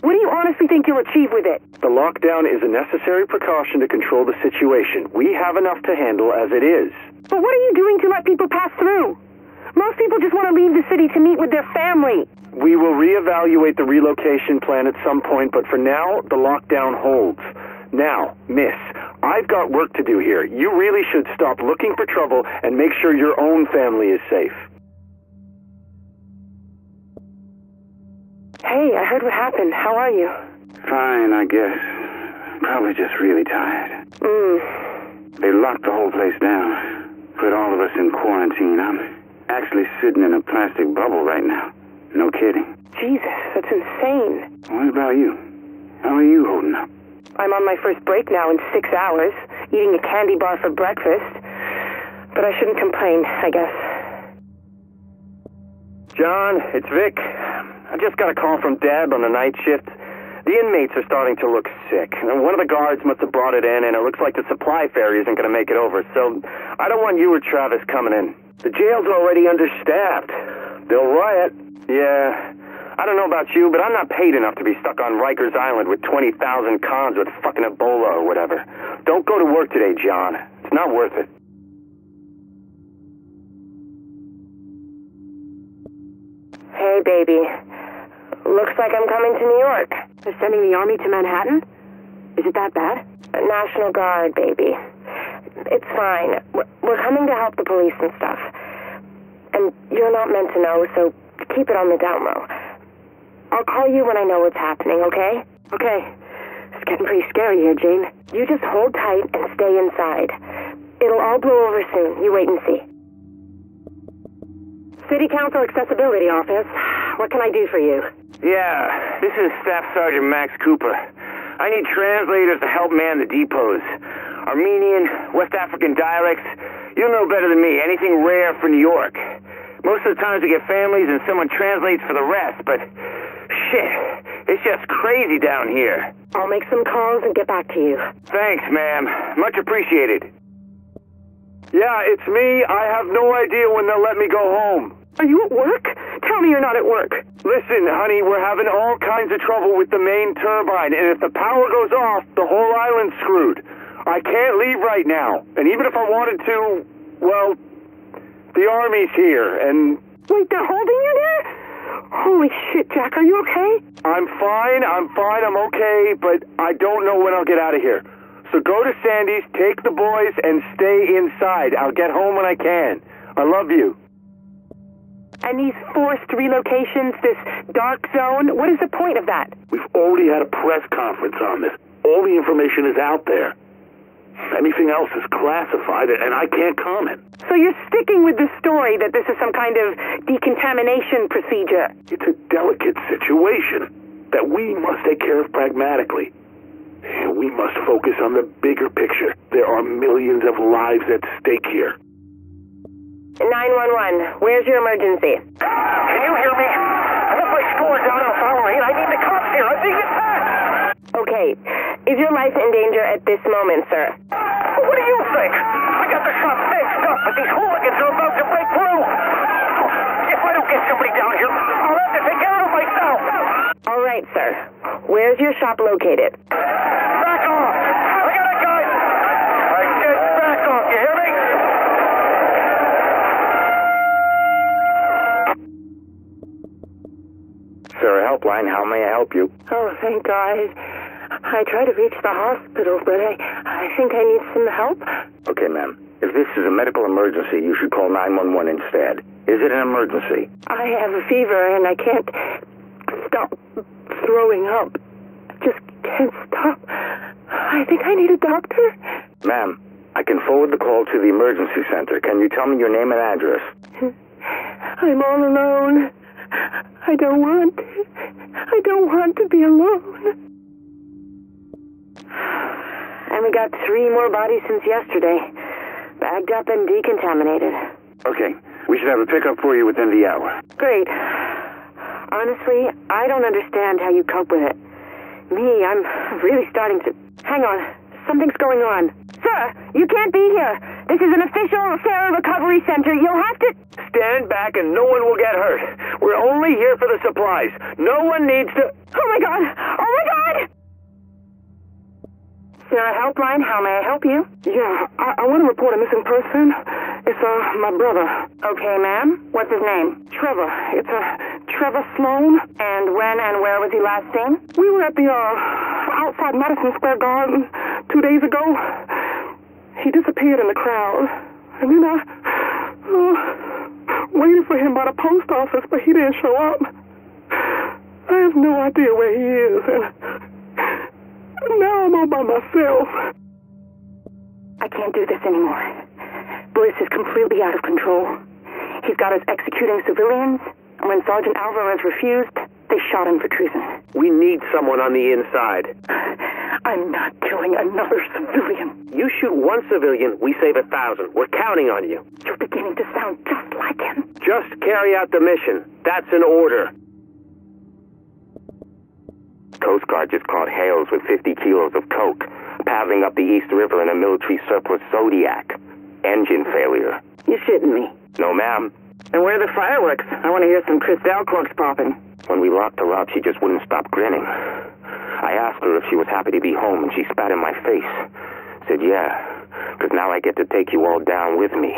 What do you honestly think you'll achieve with it? The lockdown is a necessary precaution to control the situation. We have enough to handle as it is. But what are you doing to let people pass through? Most people just want to leave the city to meet with their family. We will reevaluate the relocation plan at some point, but for now, the lockdown holds. Now, miss, I've got work to do here. You really should stop looking for trouble and make sure your own family is safe. Hey, I heard what happened. How are you? Fine, I guess. Probably just really tired. They locked the whole place down. Put all of us in quarantine. I'm actually sitting in a plastic bubble right now. No kidding. Jesus, that's insane. What about you? How are you holding up? I'm on my first break now in 6 hours, eating a candy bar for breakfast. But I shouldn't complain, I guess. John, it's Vic. I just got a call from Deb on the night shift. The inmates are starting to look sick. One of the guards must have brought it in, and it looks like the supply ferry isn't going to make it over. So I don't want you or Travis coming in. The jail's already understaffed. They'll riot. Yeah. I don't know about you, but I'm not paid enough to be stuck on Rikers Island with 20,000 cons with fucking Ebola or whatever. Don't go to work today, John. It's not worth it. Hey, baby. Looks like I'm coming to New York. They're sending the army to Manhattan? Is it that bad? National Guard, baby. It's fine. We're coming to help the police and stuff. And you're not meant to know, so keep it on the down low. I'll call you when I know what's happening, okay? Okay. It's getting pretty scary here, Jane. You just hold tight and stay inside. It'll all blow over soon. You wait and see. City Council Accessibility Office. What can I do for you? Yeah, this is Staff Sergeant Max Cooper. I need translators to help man the depots. Armenian, West African dialects. You'll know better than me. Anything rare for New York. Most of the times we get families and someone translates for the rest, but shit, it's just crazy down here. I'll make some calls and get back to you. Thanks, ma'am. Much appreciated. Yeah, it's me. I have no idea when they'll let me go home. Are you at work? Tell me you're not at work. Listen, honey, we're having all kinds of trouble with the main turbine, and if the power goes off, the whole island's screwed. I can't leave right now, and even if I wanted to, well, the army's here, and... Wait, they're holding you there? Holy shit, Jack, are you okay? I'm fine, I'm okay, but I don't know when I'll get out of here. So go to Sandy's, take the boys, and stay inside. I'll get home when I can. I love you. And these forced relocations, this dark zone, what is the point of that? We've already had a press conference on this. All the information is out there. Anything else is classified, and I can't comment. So you're sticking with the story that this is some kind of decontamination procedure? It's a delicate situation that we must take care of pragmatically. And we must focus on the bigger picture. There are millions of lives at stake here. 911, where's your emergency? Can you hear me? I left my store down on Flower Lane. I need the cops here. I'm being attacked. Okay. Is your life in danger at this moment, sir? What do you think? I got the shop fixed up, but these hooligans are about to break through. If I don't get somebody down here, I'll have to take care of it myself. All right, sir. Where's your shop located? Back off! I got a gun! I said back off, you hear me? Sarah Helpline, how may I help you? Oh, thank God. I tried to reach the hospital, but I think I need some help. Okay, ma'am. If this is a medical emergency, you should call 911 instead. Is it an emergency? I have a fever and I can't stop throwing up. I just can't stop. I think I need a doctor. Ma'am, I can forward the call to the emergency center. Can you tell me your name and address? I'm all alone. I don't want to be alone. And we got 3 more bodies since yesterday. Bagged up and decontaminated. Okay. We should have a pickup for you within the hour. Great. Honestly, I don't understand how you cope with it. Me, I'm really starting to... Hang on. Something's going on. Sir, you can't be here. This is an official Sarah Recovery Center. You'll have to... Stand back and no one will get hurt. We're only here for the supplies. No one needs to... Oh my God! Oh my God! Sarah Helpline, how may I help you? Yeah, I want to report a missing person. It's, my brother. Okay, ma'am. What's his name? Trevor. It's, Trevor Sloan. And when and where was he last seen? We were at the, outside Madison Square Garden 2 days ago. He disappeared in the crowd. And then waited for him by the post office, but he didn't show up. I have no idea where he is, and now I'm all by myself. I can't do this anymore. Bliss is completely out of control. He's got us executing civilians, and when Sergeant Alvarez refused, they shot him for treason. We need someone on the inside. I'm not killing another civilian. You shoot one civilian, we save 1,000. We're counting on you. You're beginning to sound just like him. Just carry out the mission. That's an order. Coast Guard just caught Hales with 50 kilos of coke, paddling up the East River in a military surplus Zodiac. Engine failure. You're shitting me. No, ma'am. And where are the fireworks? I want to hear some Cristal corks popping. When we locked her up, she just wouldn't stop grinning. I asked her if she was happy to be home, and she spat in my face. Said, yeah, because now I get to take you all down with me.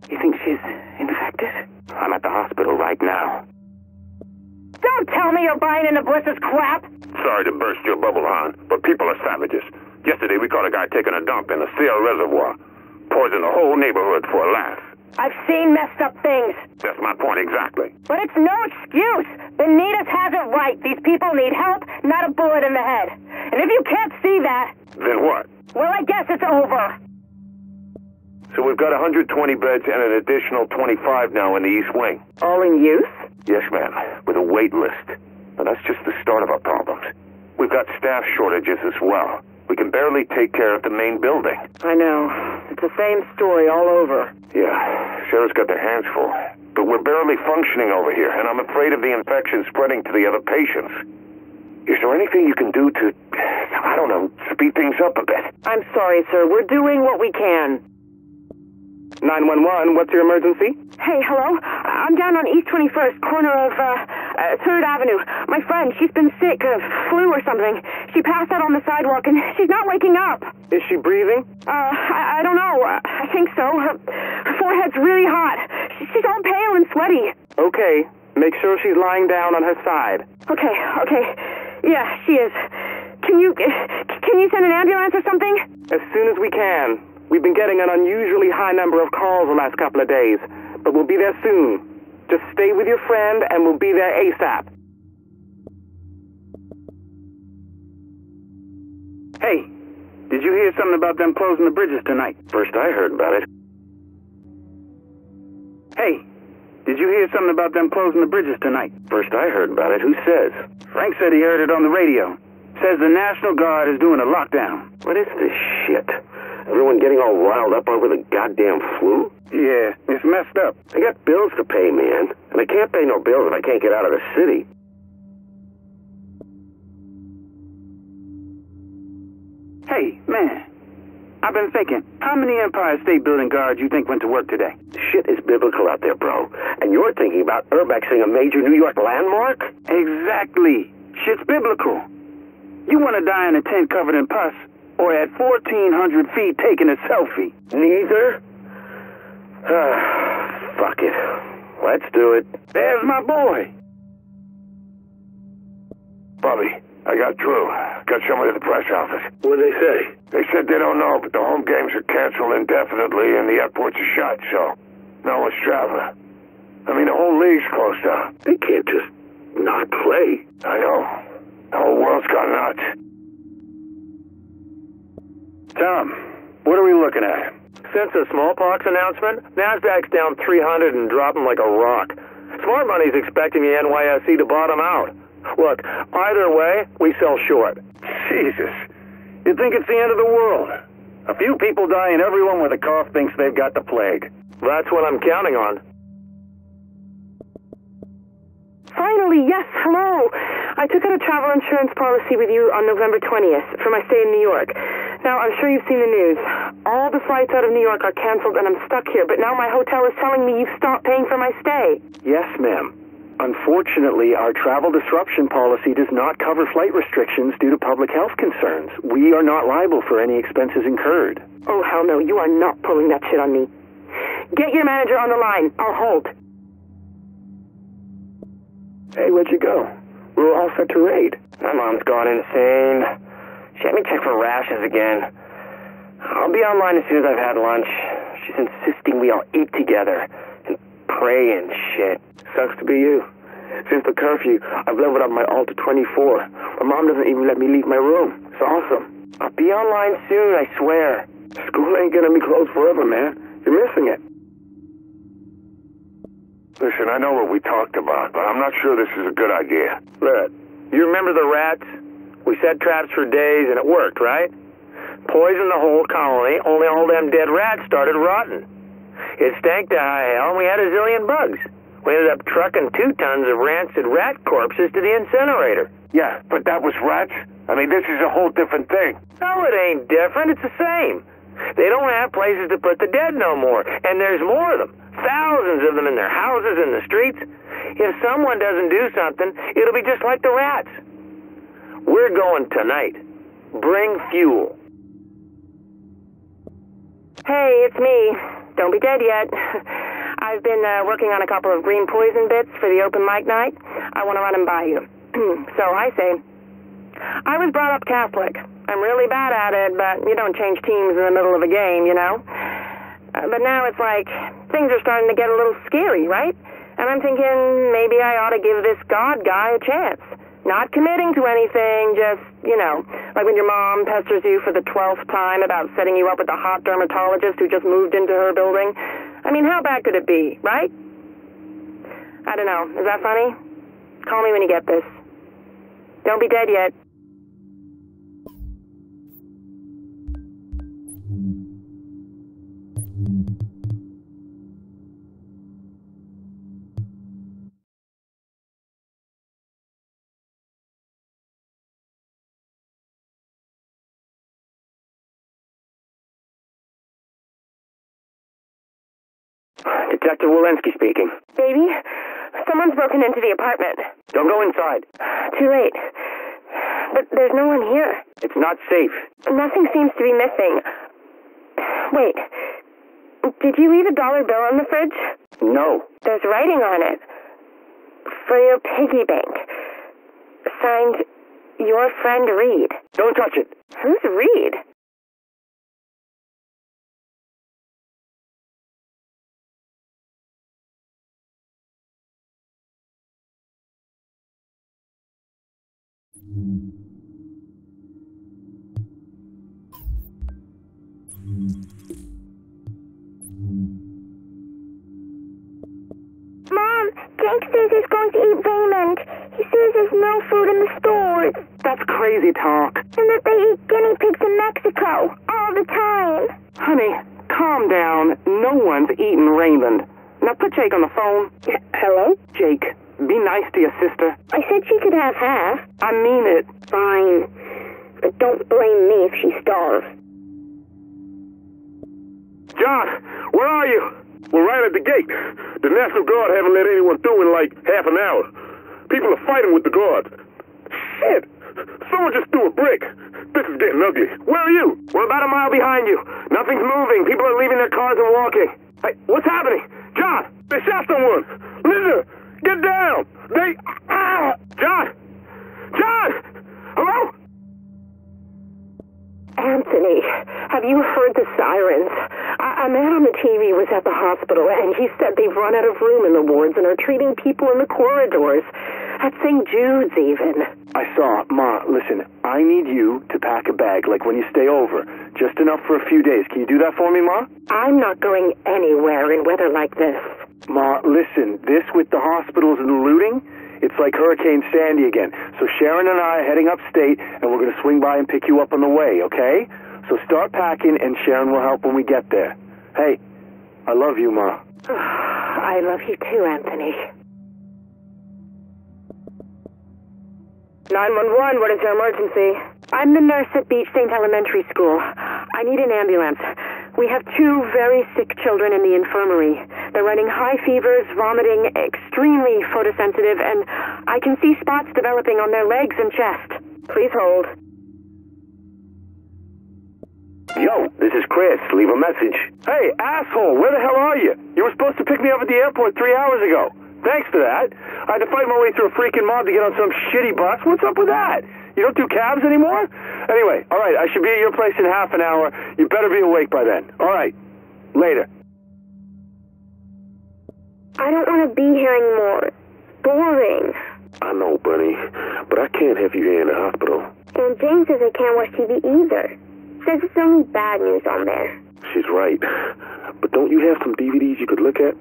You think she's infected? I'm at the hospital right now. Don't tell me you're buying into Bliss's crap! Sorry to burst your bubble, hon, but people are savages. Yesterday we caught a guy taking a dump in the Seal Reservoir. Poisoned the whole neighborhood for a laugh. I've seen messed up things. That's my point exactly. But it's no excuse. Benitez has it right. These people need help, not a bullet in the head. And if you can't see that... Then what? Well, I guess it's over. So we've got 120 beds and an additional 25 now in the East Wing. All in use? Yes, ma'am, with a wait list. But that's just the start of our problems. We've got staff shortages as well. We can barely take care of the main building. I know. It's the same story all over. Yeah, Sarah's got their hands full. But we're barely functioning over here, and I'm afraid of the infection spreading to the other patients. Is there anything you can do to, I don't know, speed things up a bit? I'm sorry, sir. We're doing what we can. 911, what's your emergency? Hey, hello? I'm down on East 21st, corner of, 3rd Avenue. My friend, she's been sick, flu or something. She passed out on the sidewalk, and she's not waking up. Is she breathing? I don't know. I think so. Her forehead's really hot. She's all pale and sweaty. Okay. Make sure she's lying down on her side. Okay. Yeah, she is. Can you send an ambulance or something? As soon as we can. We've been getting an unusually high number of calls the last couple of days, but we'll be there soon. Just stay with your friend, and we'll be there ASAP. Hey, did you hear something about them closing the bridges tonight? First I heard about it. Hey, did you hear something about them closing the bridges tonight? First I heard about it. Who says? Frank said he heard it on the radio. Says the National Guard is doing a lockdown. What is this shit? Everyone getting all riled up over the goddamn flu? Yeah, it's messed up. I got bills to pay, man. And I can't pay no bills if I can't get out of the city. Hey, man. I've been thinking, how many Empire State Building guards you think went to work today? Shit is biblical out there, bro. And you're thinking about urbexing a major New York landmark? Exactly. Shit's biblical. You want to die in a tent covered in pus, or at 1,400 feet taking a selfie? Neither? Fuck it. Let's do it. There's my boy. Bobby, I got Drew. Got someone at the press office. What'd they say? They said they don't know, but the home games are canceled indefinitely and the airports are shut, so no one's traveling. I mean, the whole league's closed down. They can't just not play. I know. The whole world's gone nuts. Tom, what are we looking at? Since the smallpox announcement, NASDAQ's down 300 and dropping like a rock. Smart money's expecting the NYSE to bottom out. Look, either way, we sell short. Jesus. You'd think it's the end of the world. A few people die and everyone with a cough thinks they've got the plague. That's what I'm counting on. Finally, yes, hello. I took out a travel insurance policy with you on November 20th for my stay in New York. Now, I'm sure you've seen the news. All the flights out of New York are canceled and I'm stuck here, but now my hotel is telling me you've stopped paying for my stay. Yes, ma'am. Unfortunately, our travel disruption policy does not cover flight restrictions due to public health concerns. We are not liable for any expenses incurred. Oh, hell no, you are not pulling that shit on me. Get your manager on the line. I'll hold. Hey, where'd you go? We were all set to raid. My mom's gone insane. She had me check for rashes again. I'll be online as soon as I've had lunch. She's insisting we all eat together and pray and shit. Sucks to be you. Since the curfew, I've leveled up my alt to 24. My mom doesn't even let me leave my room. It's awesome. I'll be online soon, I swear. School ain't gonna be closed forever, man. You're missing it. Listen, I know what we talked about, but I'm not sure this is a good idea. Look, you remember the rats? We set traps for days and it worked, right? Poisoned the whole colony, only all them dead rats started rotting. It stank to high hell and we had a zillion bugs. We ended up trucking 2 tons of rancid rat corpses to the incinerator. Yeah, but that was rats? I mean, this is a whole different thing. No, it ain't different. It's the same. They don't have places to put the dead no more, and there's more of them. Thousands of them in their houses, in the streets. If someone doesn't do something, it'll be just like the rats. We're going tonight. Bring fuel. Hey, it's me. Don't be dead yet. I've been working on a couple of green poison bits for the open mic night. I want to run them by you. So I say, I was brought up Catholic. I'm really bad at it, but you don't change teams in the middle of a game, you know? But now it's like, things are starting to get a little scary, right? And I'm thinking maybe I ought to give this God guy a chance. Not committing to anything, just, you know, like when your mom pesters you for the 12th time about setting you up with a hot dermatologist who just moved into her building. I mean, how bad could it be, right? I don't know. Is that funny? Call me when you get this. Don't be dead yet. Detective Walensky speaking. Baby, someone's broken into the apartment. Don't go inside. Too late. But there's no one here. It's not safe. Nothing seems to be missing. Wait. Did you leave a $1 bill on the fridge? No. There's writing on it. For your piggy bank. Signed, your friend Reed. Don't touch it. Who's Reed? Mom, Jake says he's going to eat Raymond. He says there's no food in the stores. That's crazy talk. And that they eat guinea pigs in Mexico all the time. Honey, calm down. No one's eating Raymond. Now put Jake on the phone. Hello? Jake, be nice to your sister. I said she could have half. I mean it. Fine. But don't blame me if she starves. John, where are you? We're right at the gate. The National Guard haven't let anyone through in like half an hour. People are fighting with the guards. Shit! Someone just threw a brick. This is getting ugly. Where are you? We're about a mile behind you. Nothing's moving. People are leaving their cars and walking. Hey, what's happening? John, they shot someone. Linda, get down. They... Ah! John! John! Hello? Anthony, have you heard the sirens? A man on the TV was at the hospital, and he said they've run out of room in the wards and are treating people in the corridors. At St. Jude's, even. I saw. Ma, listen, I need you to pack a bag, like when you stay over. Just enough for a few days. Can you do that for me, Ma? I'm not going anywhere in weather like this. Ma, listen, this with the hospitals and the looting, it's like Hurricane Sandy again. So Sharon and I are heading upstate, and we're going to swing by and pick you up on the way, okay? So start packing, and Sharon will help when we get there. Hey, I love you, Ma. I love you too, Anthony. 911, what is your emergency? I'm the nurse at Beach St. Elementary School. I need an ambulance. We have 2 very sick children in the infirmary. They're running high fevers, vomiting, extremely photosensitive, and I can see spots developing on their legs and chest. Please hold. Yo, this is Chris. Leave a message. Hey, asshole, where the hell are you? You were supposed to pick me up at the airport 3 hours ago. Thanks for that. I had to fight my way through a freaking mob to get on some shitty bus. What's up with that? You don't do cabs anymore? Anyway, all right, I should be at your place in half an hour. You better be awake by then. All right, later. I don't want to be here anymore. Boring. I know, Bunny, but I can't have you here in the hospital. And Jane says I can't watch TV either. Says it's only bad news on there. She's right. But don't you have some DVDs you could look at?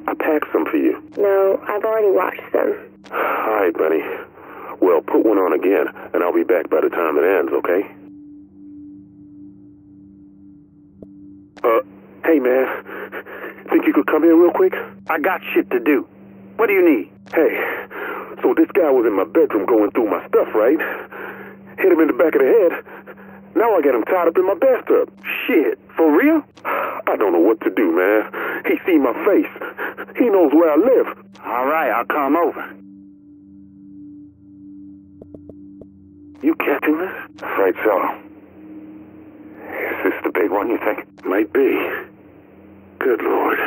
I packed some for you. No, I've already watched them. All right, Bunny. Well, put one on again, and I'll be back by the time it ends, okay? Hey, man. Think you could come here real quick? I got shit to do. What do you need? Hey, so this guy was in my bedroom going through my stuff, right? Hit him in the back of the head. Now I got him tied up in my bathtub. Shit, for real? I don't know what to do, man. He seen my face. He knows where I live. All right, I'll come over. You catching this? Afraid so. Is this the big one, you think? Might be. Good Lord.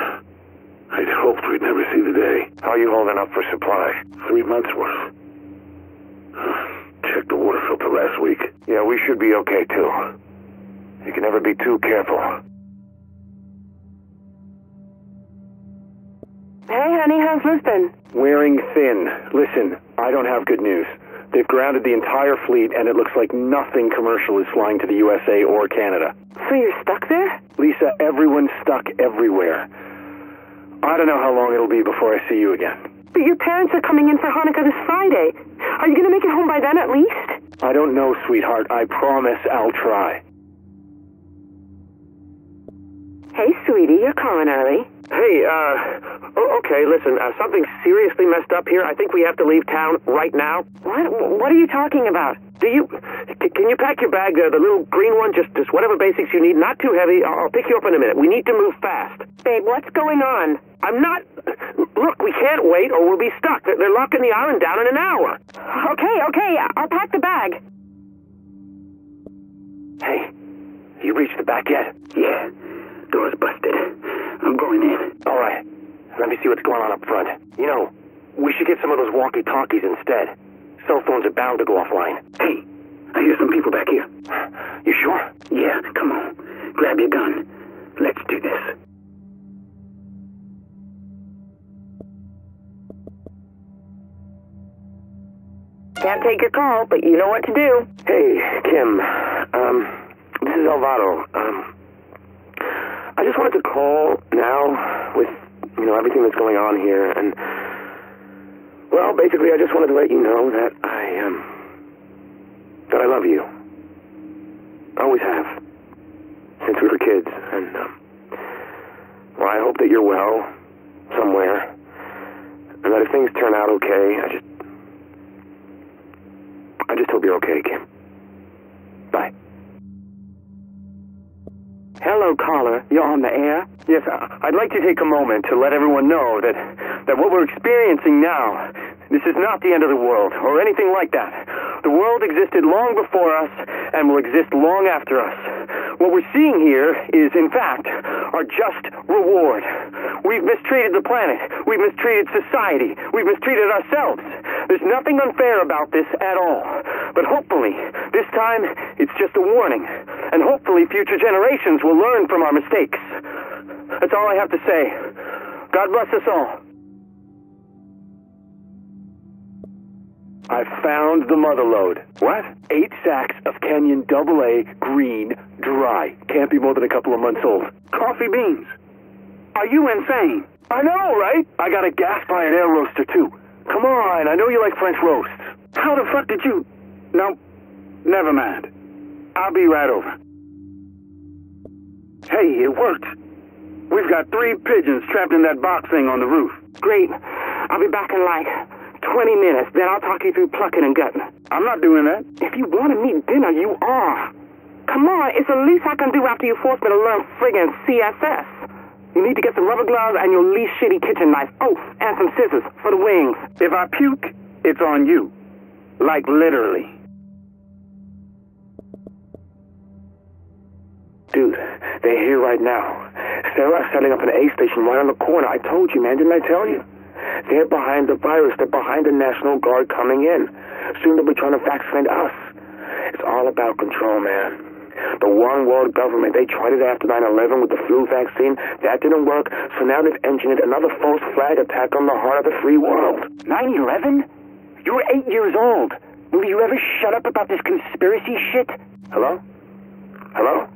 I'd hoped we'd never see the day. How are you holding up for supply? 3 months worth. Checked the water filter last week. Yeah, we should be okay, too. You can never be too careful. Hey, honey, how's Lisbon? Wearing thin. Listen, I don't have good news. They've grounded the entire fleet, and it looks like nothing commercial is flying to the USA or Canada. So you're stuck there? Lisa, everyone's stuck everywhere. I don't know how long it'll be before I see you again. But your parents are coming in for Hanukkah this Friday. Are you going to make it home by then at least? I don't know, sweetheart. I promise I'll try. Hey, sweetie, you're calling early. Hey, okay, listen, something's seriously messed up here. I think we have to leave town right now. What are you talking about? Can you pack your bag there, the little green one, just whatever basics you need, not too heavy. I'll pick you up in a minute. We need to move fast. Babe, what's going on? Look, we can't wait or we'll be stuck. They're locking the island down in an hour. Okay, I'll pack the bag. Hey, you reached the back yet? Yeah, door's busted. I'm going in. All right, let me see what's going on up front. You know, we should get some of those walkie-talkies instead. Cell phones are bound to go offline. Hey, I hear some people back here. You sure? Yeah, come on. Grab your gun. Let's do this. Can't take your call, but you know what to do. Hey, Kim. This is Alvaro. I just wanted to call now with, everything that's going on here, and, well, basically I just wanted to let you know that I love you. I always have. Since we were kids, and, well, I hope that you're well, somewhere, and that if things turn out okay, I just hope you're okay, Kim. Bye. Hello, caller. You're on the air? Yes, I'd like to take a moment to let everyone know that what we're experiencing now, this is not the end of the world, or anything like that. The world existed long before us, and will exist long after us. What we're seeing here is, in fact, our just reward. We've mistreated the planet. We've mistreated society. We've mistreated ourselves. There's nothing unfair about this at all. But hopefully, this time, it's just a warning. And hopefully, future generations will learn from our mistakes. That's all I have to say. God bless us all. I found the mother lode. What? 8 sacks of Kenyan AA green dry. Can't be more than a couple of months old. Coffee beans. Are you insane? I know, right? I got a gas fired air roaster, too. Come on, I know you like French roasts. How the fuck did you... No, never mind. I'll be right over. Hey, it worked. We've got 3 pigeons trapped in that box thing on the roof. Great. I'll be back in like 20 minutes. Then I'll talk you through plucking and gutting. I'm not doing that. If you want to meet dinner, you are. Come on, it's the least I can do after you force me to learn friggin' CSS. You need to get some rubber gloves and your least shitty kitchen knife. Oh, and some scissors for the wings. If I puke, it's on you. Like literally. Dude, they're here right now. Sarah's setting up an A station right on the corner. I told you, man, didn't I tell you? They're behind the virus. They're behind the National Guard coming in. Soon they'll be trying to vaccinate us. It's all about control, man. The one world government, they tried it after 9/11 with the flu vaccine. That didn't work, so now they've engineered another false flag attack on the heart of the free world. 9/11? You were 8 years old. Will you ever shut up about this conspiracy shit? Hello? Hello?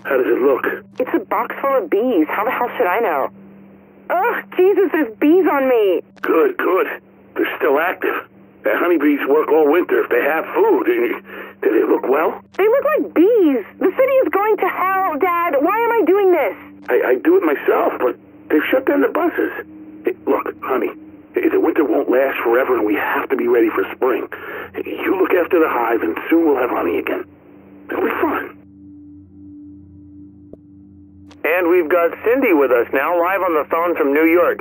How does it look? It's a box full of bees. How the hell should I know? Ugh, Jesus, there's bees on me. Good. They're still active. The honeybees work all winter if they have food. Do they look well? They look like bees. The city is going to hell, Dad. Why am I doing this? I do it myself, but they've shut down the buses. Hey, look, honey, the winter won't last forever, and we have to be ready for spring. You look after the hive, and soon we'll have honey again. It'll be fun. And we've got Cindy with us now, live on the phone from New York.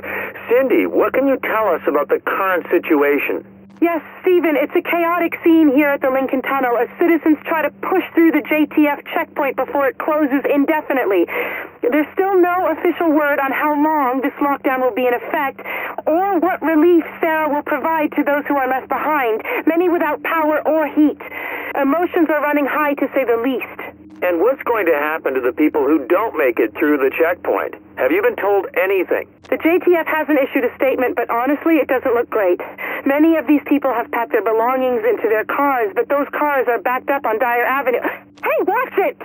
Cindy, what can you tell us about the current situation? Yes, Stephen, it's a chaotic scene here at the Lincoln Tunnel as citizens try to push through the JTF checkpoint before it closes indefinitely. There's still no official word on how long this lockdown will be in effect or what relief Sarah will provide to those who are left behind, many without power or heat. Emotions are running high, to say the least. And what's going to happen to the people who don't make it through the checkpoint? Have you been told anything? The JTF hasn't issued a statement, but honestly, it doesn't look great. Many of these people have packed their belongings into their cars, but those cars are backed up on Dyer Avenue. Hey, watch it!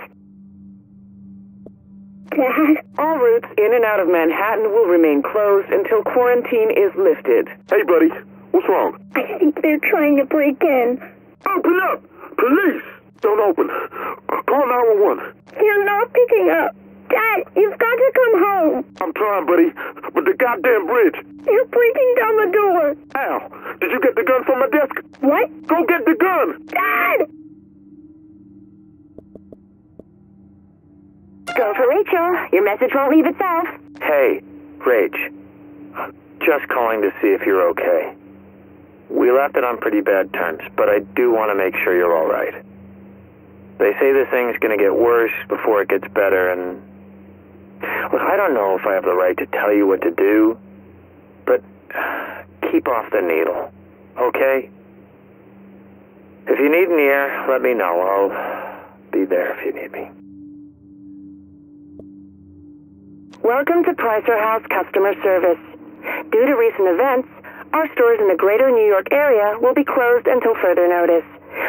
Dad? All routes in and out of Manhattan will remain closed until quarantine is lifted. Hey, buddy, what's wrong? I think they're trying to break in. Open up! Police! Don't open. Call 911. They're not picking up. Dad, you've got to come home. I'm trying, buddy, but the goddamn bridge. They're breaking down the door. Al, did you get the gun from my desk? What? Go get the gun! Dad! Go for Rachel. Your message won't leave itself. Hey, Rach. Just calling to see if you're okay. We left it on pretty bad terms, but I do want to make sure you're all right. They say this thing's going to get worse before it gets better, and look, I don't know if I have the right to tell you what to do, but keep off the needle, okay? If you need an ear, let me know. I'll be there if you need me. Welcome to Pricer House Customer Service. Due to recent events, our stores in the greater New York area will be closed until further notice.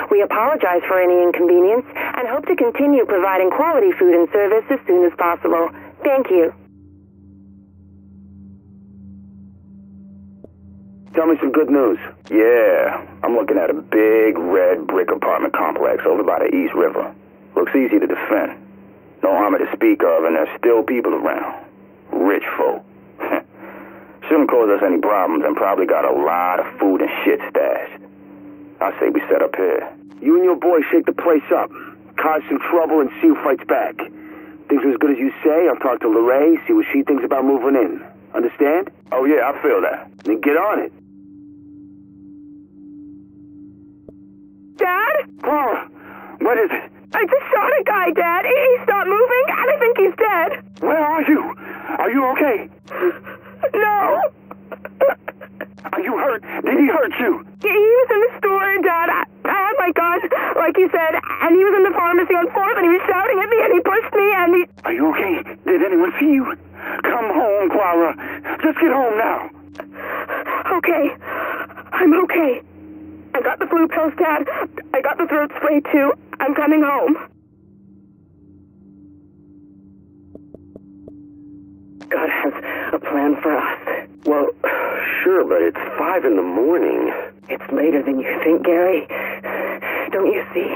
We apologize for any inconvenience and hope to continue providing quality food and service as soon as possible. Thank you. Tell me some good news. Yeah, I'm looking at a big red brick apartment complex over by the East River. Looks easy to defend. No armor to speak of, and there's still people around. Rich folk. Shouldn't cause us any problems and probably got a lot of food and shit stashed. I say we set up here. You and your boy shake the place up. Cause some trouble and see who fights back. Things are as good as you say, I'll talk to Lorraine, see what she thinks about moving in. Understand? Oh yeah, I feel that. Then get on it. Dad? Oh, what is it? I just shot a guy, Dad. He stopped moving, and I think he's dead. Where are you? Are you okay? No. Are you hurt? Did he hurt you? He was in the store, Dad. I had my gun, like you said, and he was in the pharmacy on 4th, and he was shouting at me, and he pushed me, and he... Are you okay? Did anyone see you? Come home, Clara. Just get home now. Okay. I'm okay. I got the flu pills, Dad. I got the throat spray, too. I'm coming home. God has a plan for us. Well, sure, but it's 5 in the morning. It's later than you think, Gary. Don't you see?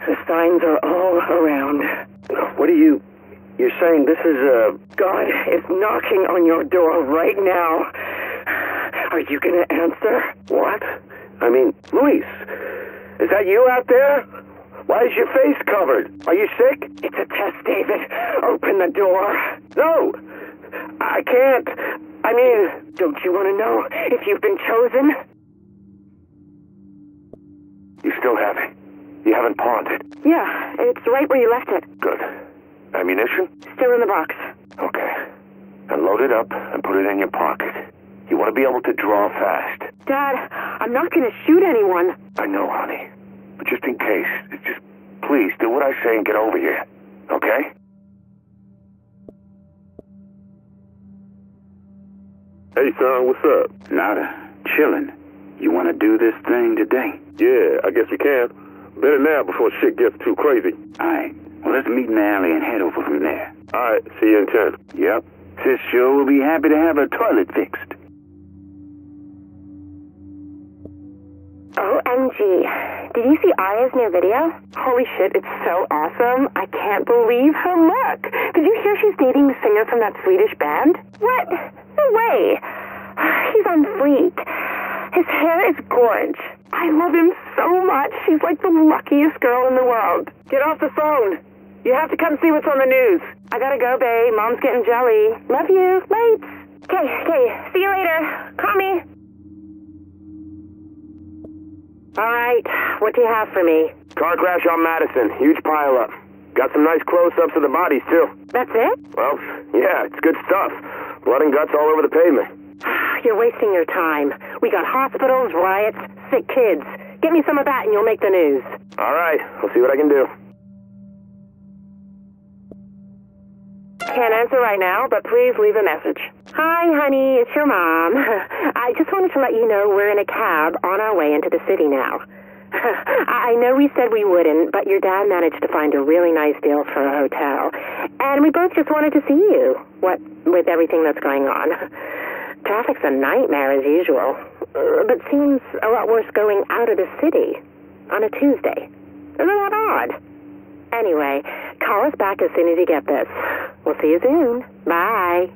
The signs are all around. What are you... You're saying this is a... God is knocking on your door right now. Are you gonna answer? What? I mean, Luis, Is that you out there? Why is your face covered? Are you sick? It's a test, David. Open the door. No, I can't. I mean, don't you want to know if you've been chosen? You still have it. You haven't pawned it. Yeah, it's right where you left it. Good. Ammunition? Still in the box. Okay. And load it up and put it in your pocket. You want to be able to draw fast. Dad, I'm not going to shoot anyone. I know, honey. But just in case, just please do what I say and get over here. Okay? Hey, son, what's up? Nada. Chillin'. You want to do this thing today? Yeah, I guess we can. Better now before shit gets too crazy. All right. Well, let's meet in the alley and head over from there. All right, see you in 10. Yep. Sis sure will be happy to have her toilet fixed. OMG. Did you see Aya's new video? Holy shit, it's so awesome. I can't believe her look. Did you hear she's dating the singer from that Swedish band? What? No way. He's on fleek. His hair is gorge. I love him so much. She's like the luckiest girl in the world. Get off the phone. You have to come see what's on the news. I gotta go, babe. Mom's getting jelly. Love you. Late. Okay. See you later. Call me. All right. What do you have for me? Car crash on Madison. Huge pileup. Got some nice close-ups of the bodies, too. That's it? Well, yeah, it's good stuff. Blood and guts all over the pavement. You're wasting your time. We got hospitals, riots, sick kids. Get me some of that and you'll make the news. All right. I'll see what I can do. Can't answer right now, but please leave a message. Hi, honey, it's your mom. I just wanted to let you know we're in a cab on our way into the city now. I know we said we wouldn't, but your dad managed to find a really nice deal for a hotel. And we both just wanted to see you, what with everything that's going on. Traffic's a nightmare as usual, but seems a lot worse going out of the city on a Tuesday. Isn't that odd? Anyway, call us back as soon as you get this. We'll see you soon. Bye.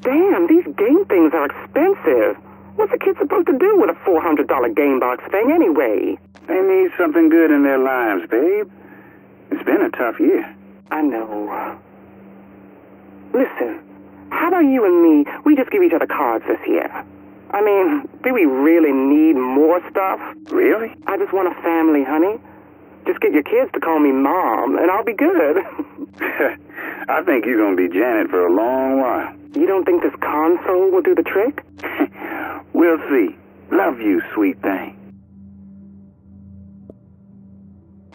Damn, these game things are expensive. What's a kid supposed to do with a $400 game box thing anyway? They need something good in their lives, babe. It's been a tough year. I know. Listen, how about you and me, we just give each other cards this year? I mean, do we really need more stuff? Really? I just want a family, honey. Just get your kids to call me Mom, and I'll be good. I think you're going to be Janet for a long while. You don't think this console will do the trick? We'll see. Love you, sweet thing.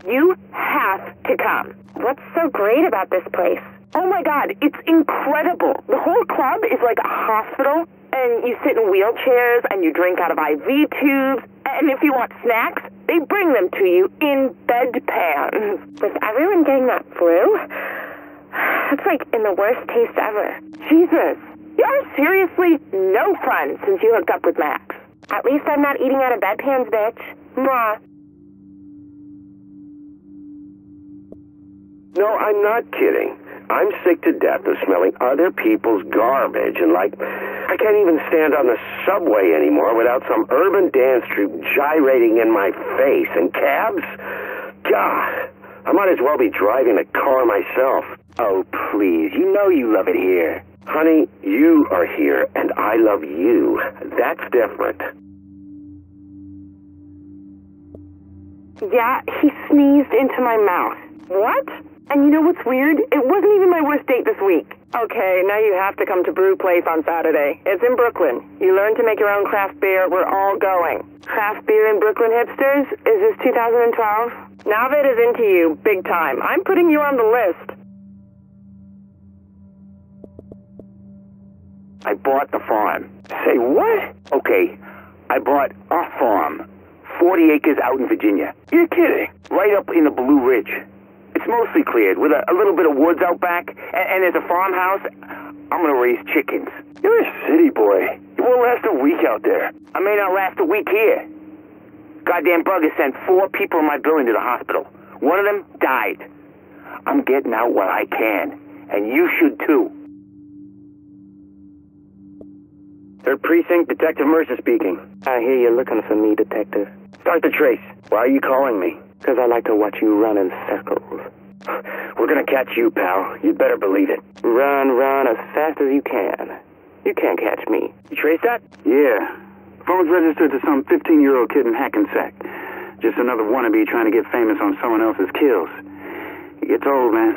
You have to come. What's so great about this place? Oh my God, it's incredible. The whole club is like a hospital, and you sit in wheelchairs, and you drink out of IV tubes, and if you want snacks, they bring them to you in bedpans. With everyone getting that flu, it's like in the worst taste ever. Jesus, you're seriously no fun since you hooked up with Max. At least I'm not eating out of bedpans, bitch. Mwah. No, I'm not kidding. I'm sick to death of smelling other people's garbage, and I can't even stand on the subway anymore without some urban dance troupe gyrating in my face. And cabs? God, I might as well be driving a car myself. Oh, please, you know you love it here. Honey, you are here, and I love you. That's different. Yeah, he sneezed into my mouth. What? And you know what's weird? It wasn't even my worst date this week. Okay, now you have to come to Brew Place on Saturday. It's in Brooklyn. You learn to make your own craft beer. We're all going. Craft beer in Brooklyn, hipsters? Is this 2012? Navid is into you, big time. I'm putting you on the list. I bought the farm. Say what? Okay, I bought a farm. 40 acres out in Virginia. You're kidding. Right up in the Blue Ridge. It's mostly cleared with a little bit of woods out back, and there's a farmhouse. I'm gonna raise chickens. You're a city boy. You won't last a week out there. I may not last a week here. Goddamn bugger sent 4 people in my building to the hospital. One of them died. I'm getting out while I can, and you should too. Third Precinct, Detective Mercer speaking. I hear you're looking for me, Detective. Start the trace. Why are you calling me? Because I like to watch you run in circles. We're gonna catch you, pal. You'd better believe it. Run as fast as you can. You can't catch me. You trace that? Yeah. Phone's registered to some 15-year-old kid in Hackensack. Just another wannabe trying to get famous on someone else's kills. It gets old, man.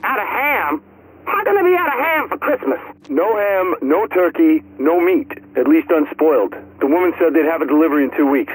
Out of ham? How can I be out of ham for Christmas? No ham, no turkey, no meat. At least unspoiled. The woman said they'd have a delivery in 2 weeks.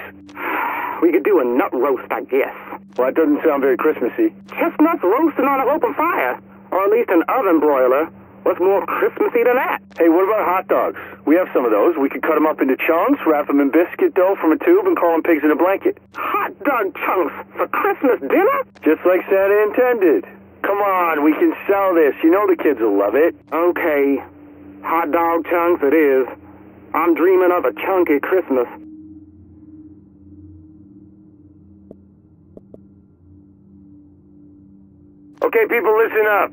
We could do a nut roast, I guess. Well, that doesn't sound very Christmassy. Chestnuts roasting on an open fire. Or at least an oven broiler. What's more Christmassy than that? Hey, what about hot dogs? We have some of those. We could cut them up into chunks, wrap them in biscuit dough from a tube, and call them pigs in a blanket. Hot dog chunks for Christmas dinner? Just like Santa intended. Come on, we can sell this. You know the kids will love it. Okay. Hot dog chunks it is. I'm dreaming of a chunky Christmas. Okay, people, listen up.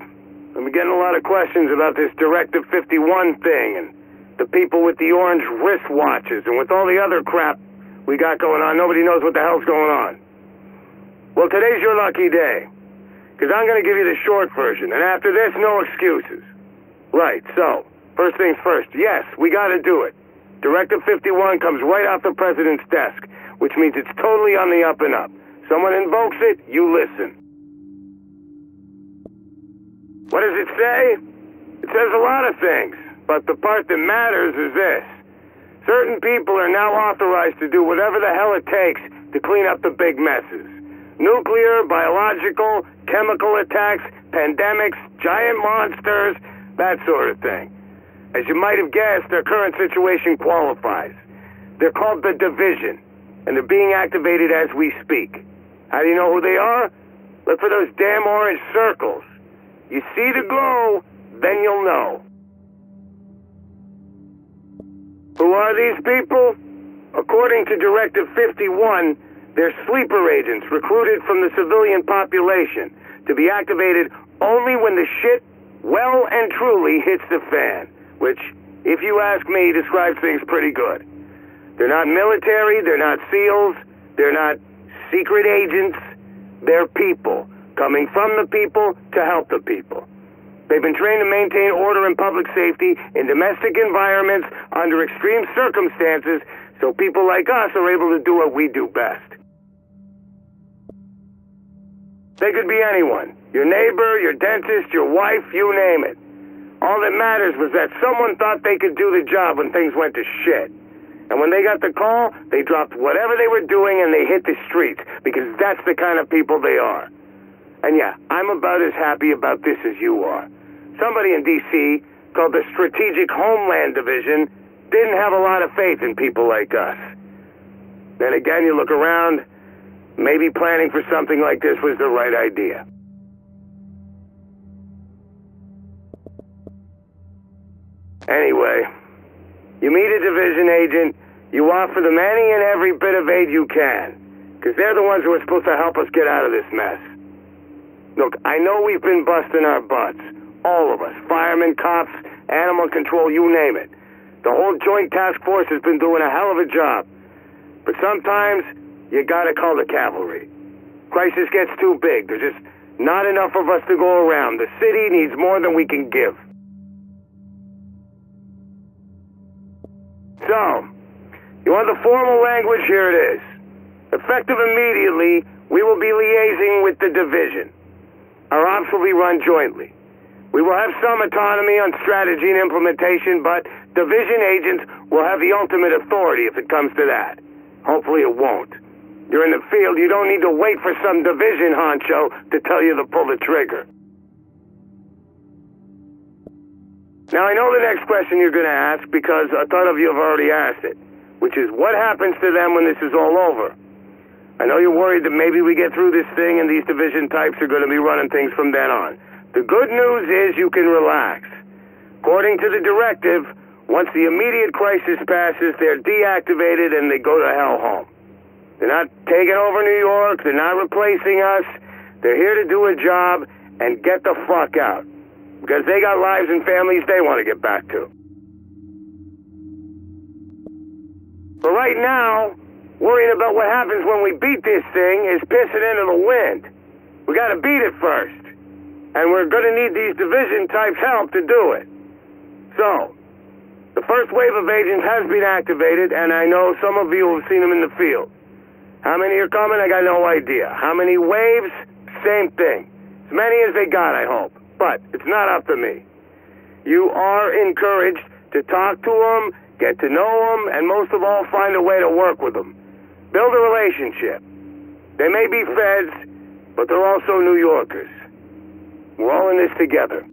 I've been getting a lot of questions about this Directive 51 thing and the people with the orange wristwatches and with all the other crap we got going on. Nobody knows what the hell's going on. Well, today's your lucky day, because I'm going to give you the short version, and after this, no excuses. Right, so, first things first. Yes, we got to do it. Directive 51 comes right off the president's desk, which means it's totally on the up and up. Someone invokes it, you listen. What does it say? It says a lot of things, but the part that matters is this. Certain people are now authorized to do whatever the hell it takes to clean up the big messes. Nuclear, biological, chemical attacks, pandemics, giant monsters, that sort of thing. As you might have guessed, their current situation qualifies. They're called the Division, and they're being activated as we speak. How do you know who they are? Look for those damn orange circles. You see the glow, then you'll know. Who are these people? According to Directive 51, they're sleeper agents recruited from the civilian population to be activated only when the shit well and truly hits the fan, which, if you ask me, describes things pretty good. They're not military, they're not SEALs, they're not secret agents, they're people. Coming from the people to help the people. They've been trained to maintain order and public safety in domestic environments under extreme circumstances, so people like us are able to do what we do best. They could be anyone. Your neighbor, your dentist, your wife, you name it. All that matters was that someone thought they could do the job when things went to shit. And when they got the call, they dropped whatever they were doing and they hit the streets, because that's the kind of people they are. And yeah, I'm about as happy about this as you are. Somebody in D.C., called the Strategic Homeland Division, didn't have a lot of faith in people like us. Then again, you look around, maybe planning for something like this was the right idea. Anyway, you meet a division agent, you offer them any and every bit of aid you can, because they're the ones who are supposed to help us get out of this mess. Look, I know we've been busting our butts. All of us. Firemen, cops, animal control, you name it. The whole joint task force has been doing a hell of a job. But sometimes, you gotta call the cavalry. Crisis gets too big. There's just not enough of us to go around. The city needs more than we can give. So, you want the formal language? Here it is. Effective immediately, we will be liaising with the division. Our ops will be run jointly. We will have some autonomy on strategy and implementation, but division agents will have the ultimate authority if it comes to that. Hopefully it won't. You're in the field, you don't need to wait for some division honcho to tell you to pull the trigger. Now I know the next question you're going to ask, because a ton of you have already asked it, which is what happens to them when this is all over? I know you're worried that maybe we get through this thing and these division types are going to be running things from then on. The good news is you can relax. According to the directive, once the immediate crisis passes, they're deactivated and they go to hell home. They're not taking over New York, they're not replacing us, they're here to do a job, and get the fuck out. Because they got lives and families they want to get back to. But right now, worrying about what happens when we beat this thing is pissing into the wind. We gotta beat it first. And we're gonna need these Division types' help to do it. So, the first wave of agents has been activated, and I know some of you have seen them in the field. How many are coming? I got no idea. How many waves? Same thing. As many as they got, I hope. But it's not up to me. You are encouraged to talk to them, get to know them, and most of all, find a way to work with them. Build a relationship. They may be feds, but they're also New Yorkers. We're all in this together.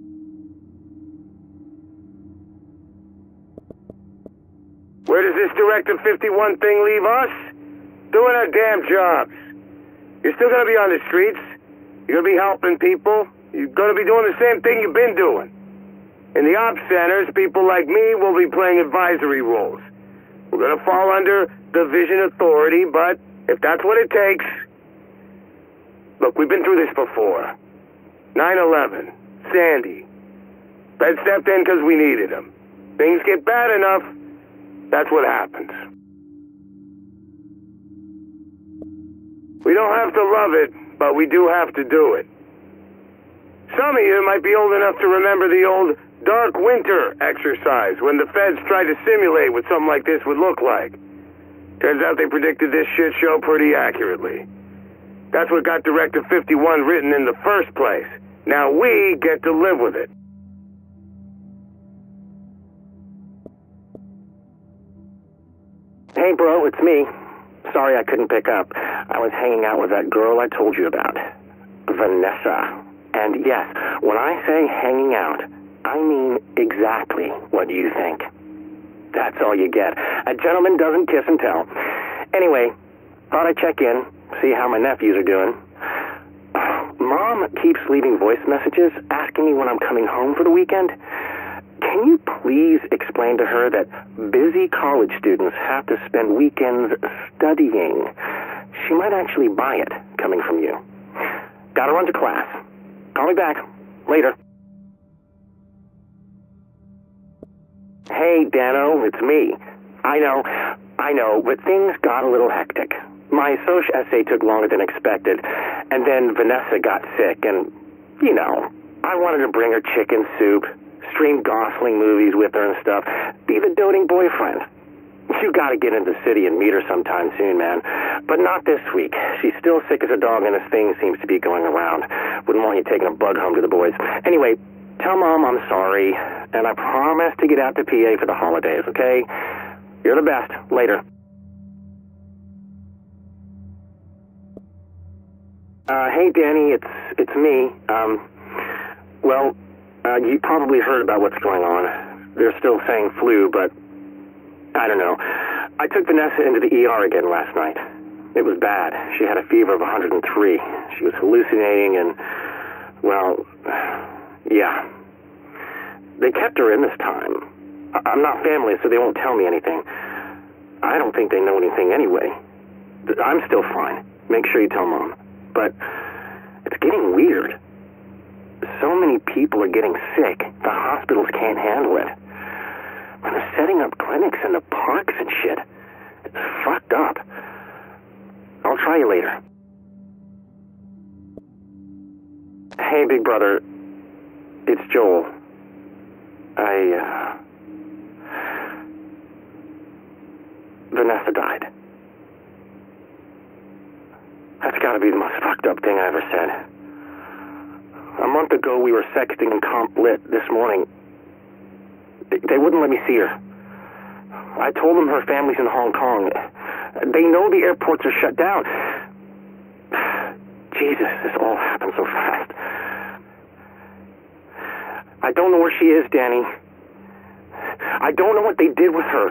Where does this Directive 51 thing leave us? Doing our damn jobs. You're still gonna be on the streets. You're gonna be helping people. You're gonna be doing the same thing you've been doing. In the ops centers, people like me will be playing advisory roles. We're gonna fall under Division authority, but if that's what it takes... Look, we've been through this before. 9/11, Sandy. Fed stepped in because we needed them. Things get bad enough, that's what happens. We don't have to love it, but we do have to do it. Some of you might be old enough to remember the old Dark Winter exercise when the feds tried to simulate what something like this would look like. Turns out they predicted this shit show pretty accurately. That's what got Directive 51 written in the first place. Now we get to live with it. Hey, bro, it's me. Sorry I couldn't pick up. I was hanging out with that girl I told you about. Vanessa. And yes, when I say hanging out, I mean exactly what you think. That's all you get. A gentleman doesn't kiss and tell. Anyway, thought I'd check in, see how my nephews are doing. Mom keeps leaving voice messages asking me when I'm coming home for the weekend. Can you please explain to her that busy college students have to spend weekends studying? She might actually buy it, coming from you. Gotta run to class. Call me back. Later. Hey, Dano, it's me. I know, but things got a little hectic. My soc essay took longer than expected, and then Vanessa got sick, and, you know, I wanted to bring her chicken soup, stream Gosling movies with her and stuff, be the doting boyfriend. You gotta get into the city and meet her sometime soon, man. But not this week. She's still sick as a dog, and this thing seems to be going around. Wouldn't want you taking a bug home to the boys. Anyway, tell Mom I'm sorry, and I promise to get out to PA for the holidays, okay? You're the best. Later. Hey, Danny, it's me. You probably heard about what's going on. They're still saying flu, but I don't know. I took Vanessa into the ER again last night. It was bad. She had a fever of 103. She was hallucinating and, well, yeah. They kept her in this time. I'm not family, so they won't tell me anything. I don't think they know anything anyway. I'm still fine. Make sure you tell Mom. But it's getting weird. So many people are getting sick, the hospitals can't handle it. And they're setting up clinics in the parks and shit. It's fucked up. I'll try you later. Hey, big brother. It's Joel. Vanessa died. That's gotta be the most fucked up thing I ever said. A month ago, we were sexting in Comp Lit this morning. They wouldn't let me see her. I told them her family's in Hong Kong. They know the airports are shut down. Jesus, this all happened so fast. I don't know where she is, Danny. I don't know what they did with her.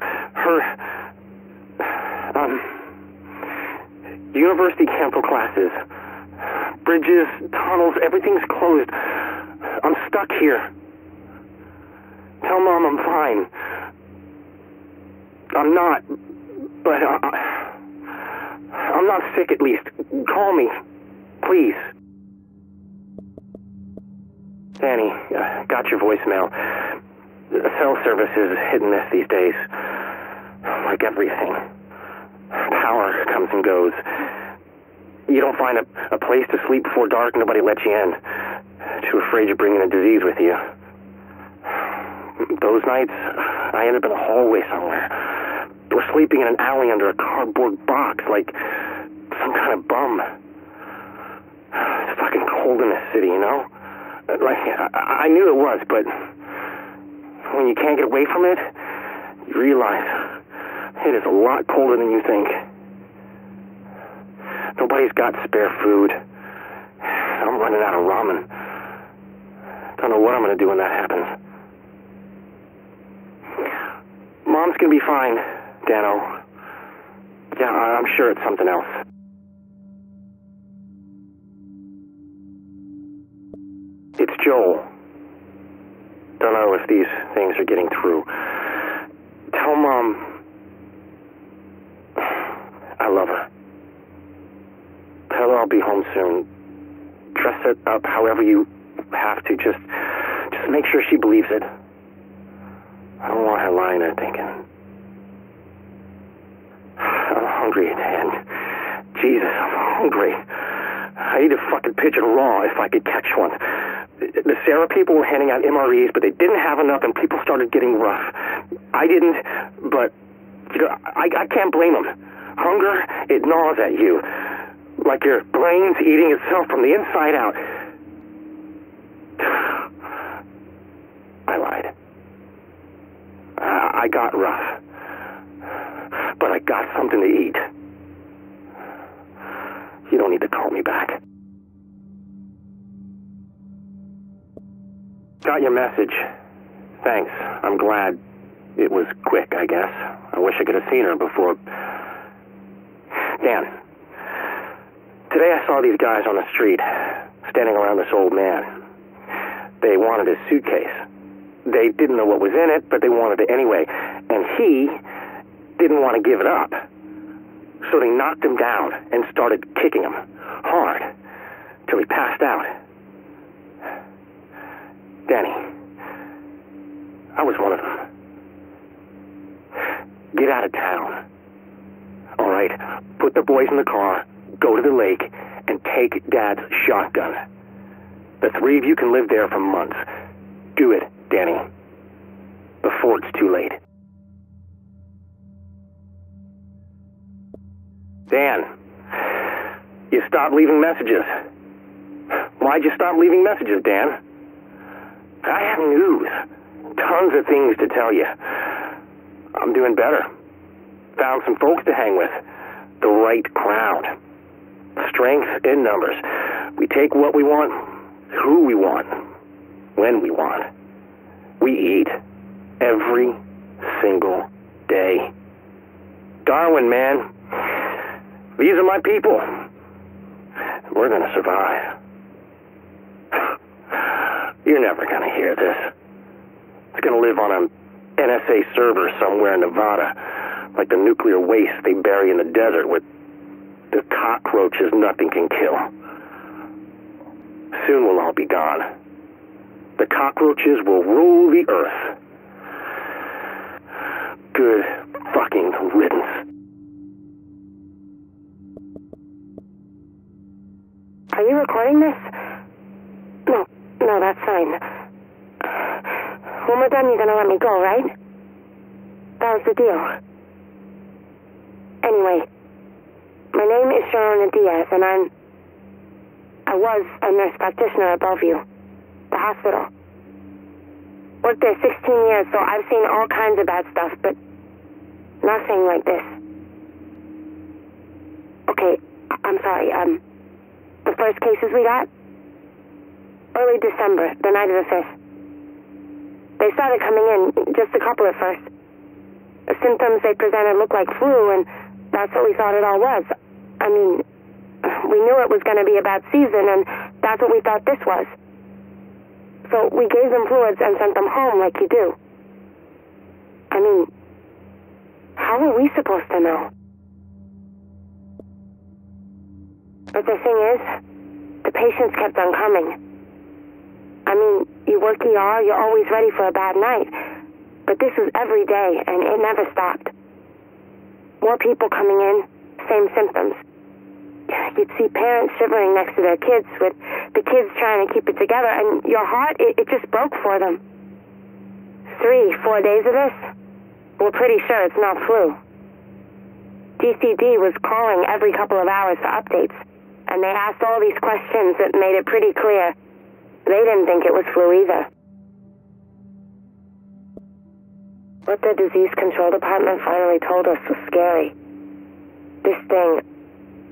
University cancel classes. Bridges, tunnels, everything's closed. I'm stuck here. Tell Mom I'm fine. I'm not, but I'm not sick at least. Call me, please. Danny, got your voicemail. Cell service is hit and miss these days. Like everything. Power comes and goes. You don't find a place to sleep before dark, nobody lets you in. Too afraid you're bringing a disease with you. Those nights, I end up in a hallway somewhere. Or sleeping in an alley under a cardboard box, like some kind of bum. It's fucking cold in this city, you know? Like, I knew it was, but when you can't get away from it, you realize it is a lot colder than you think. Nobody's got spare food. I'm running out of ramen. Don't know what I'm going to do when that happens. Mom's going to be fine, Dano. Yeah, I'm sure it's something else. It's Joel. Don't know if these things are getting through. Tell Mom I love her. Tell her I'll be home soon. Dress it up however you have to. Just make sure she believes it. I don't want her lying there thinking. I'm hungry, and Jesus, I'm hungry. I eat a fucking pigeon raw if I could catch one. The Sarah people were handing out MREs, but they didn't have enough, and people started getting rough. I didn't, but you know, I can't blame them. Hunger, it gnaws at you, like your brain's eating itself from the inside out. I lied. I got rough, but I got something to eat. You don't need to call me back. Got your message. Thanks. I'm glad it was quick, I guess. I wish I could have seen her before. Dan, today I saw these guys on the street, standing around this old man. They wanted his suitcase. They didn't know what was in it, but they wanted it anyway. And he didn't want to give it up. So they knocked him down and started kicking him hard till he passed out. Danny, I was one of them. Get out of town. All right, put the boys in the car, go to the lake, and take Dad's shotgun. The three of you can live there for months. Do it, Danny, before it's too late. Dan, you stopped leaving messages. Why'd you stop leaving messages, Dan? I have news. Tons of things to tell you. I'm doing better. Found some folks to hang with. The right crowd. Strength in numbers. We take what we want, who we want, when we want. We eat every single day. Darwin, man. These are my people. We're going to survive. You're never going to hear this. It's going to live on an NSA server somewhere in Nevada, like the nuclear waste they bury in the desert with the cockroaches nothing can kill. Soon we'll all be gone. The cockroaches will rule the earth. Good fucking riddance. Are you recording this? No, that's fine. When we're done, you're gonna let me go, right? That was the deal. Anyway, my name is Sharona Diaz, and I was a nurse practitioner at Bellevue, the hospital. Worked there 16 years, so I've seen all kinds of bad stuff, but nothing like this. Okay, I'm sorry, the first cases we got? Early December, the night of the 5th. They started coming in, just a couple at first. The symptoms they presented looked like flu, and that's what we thought it all was. I mean, we knew it was going to be a bad season, and that's what we thought this was. So we gave them fluids and sent them home like you do. I mean, how were we supposed to know? But the thing is, the patients kept on coming. I mean, you work ER, you're always ready for a bad night. But this was every day, and it never stopped. More people coming in, same symptoms. You'd see parents shivering next to their kids, with the kids trying to keep it together, and your heart, it just broke for them. 3-4 days of this? We're pretty sure it's not flu. DCD was calling every couple of hours for updates, and they asked all these questions that made it pretty clear they didn't think it was flu either. What the disease control department finally told us was scary. This thing,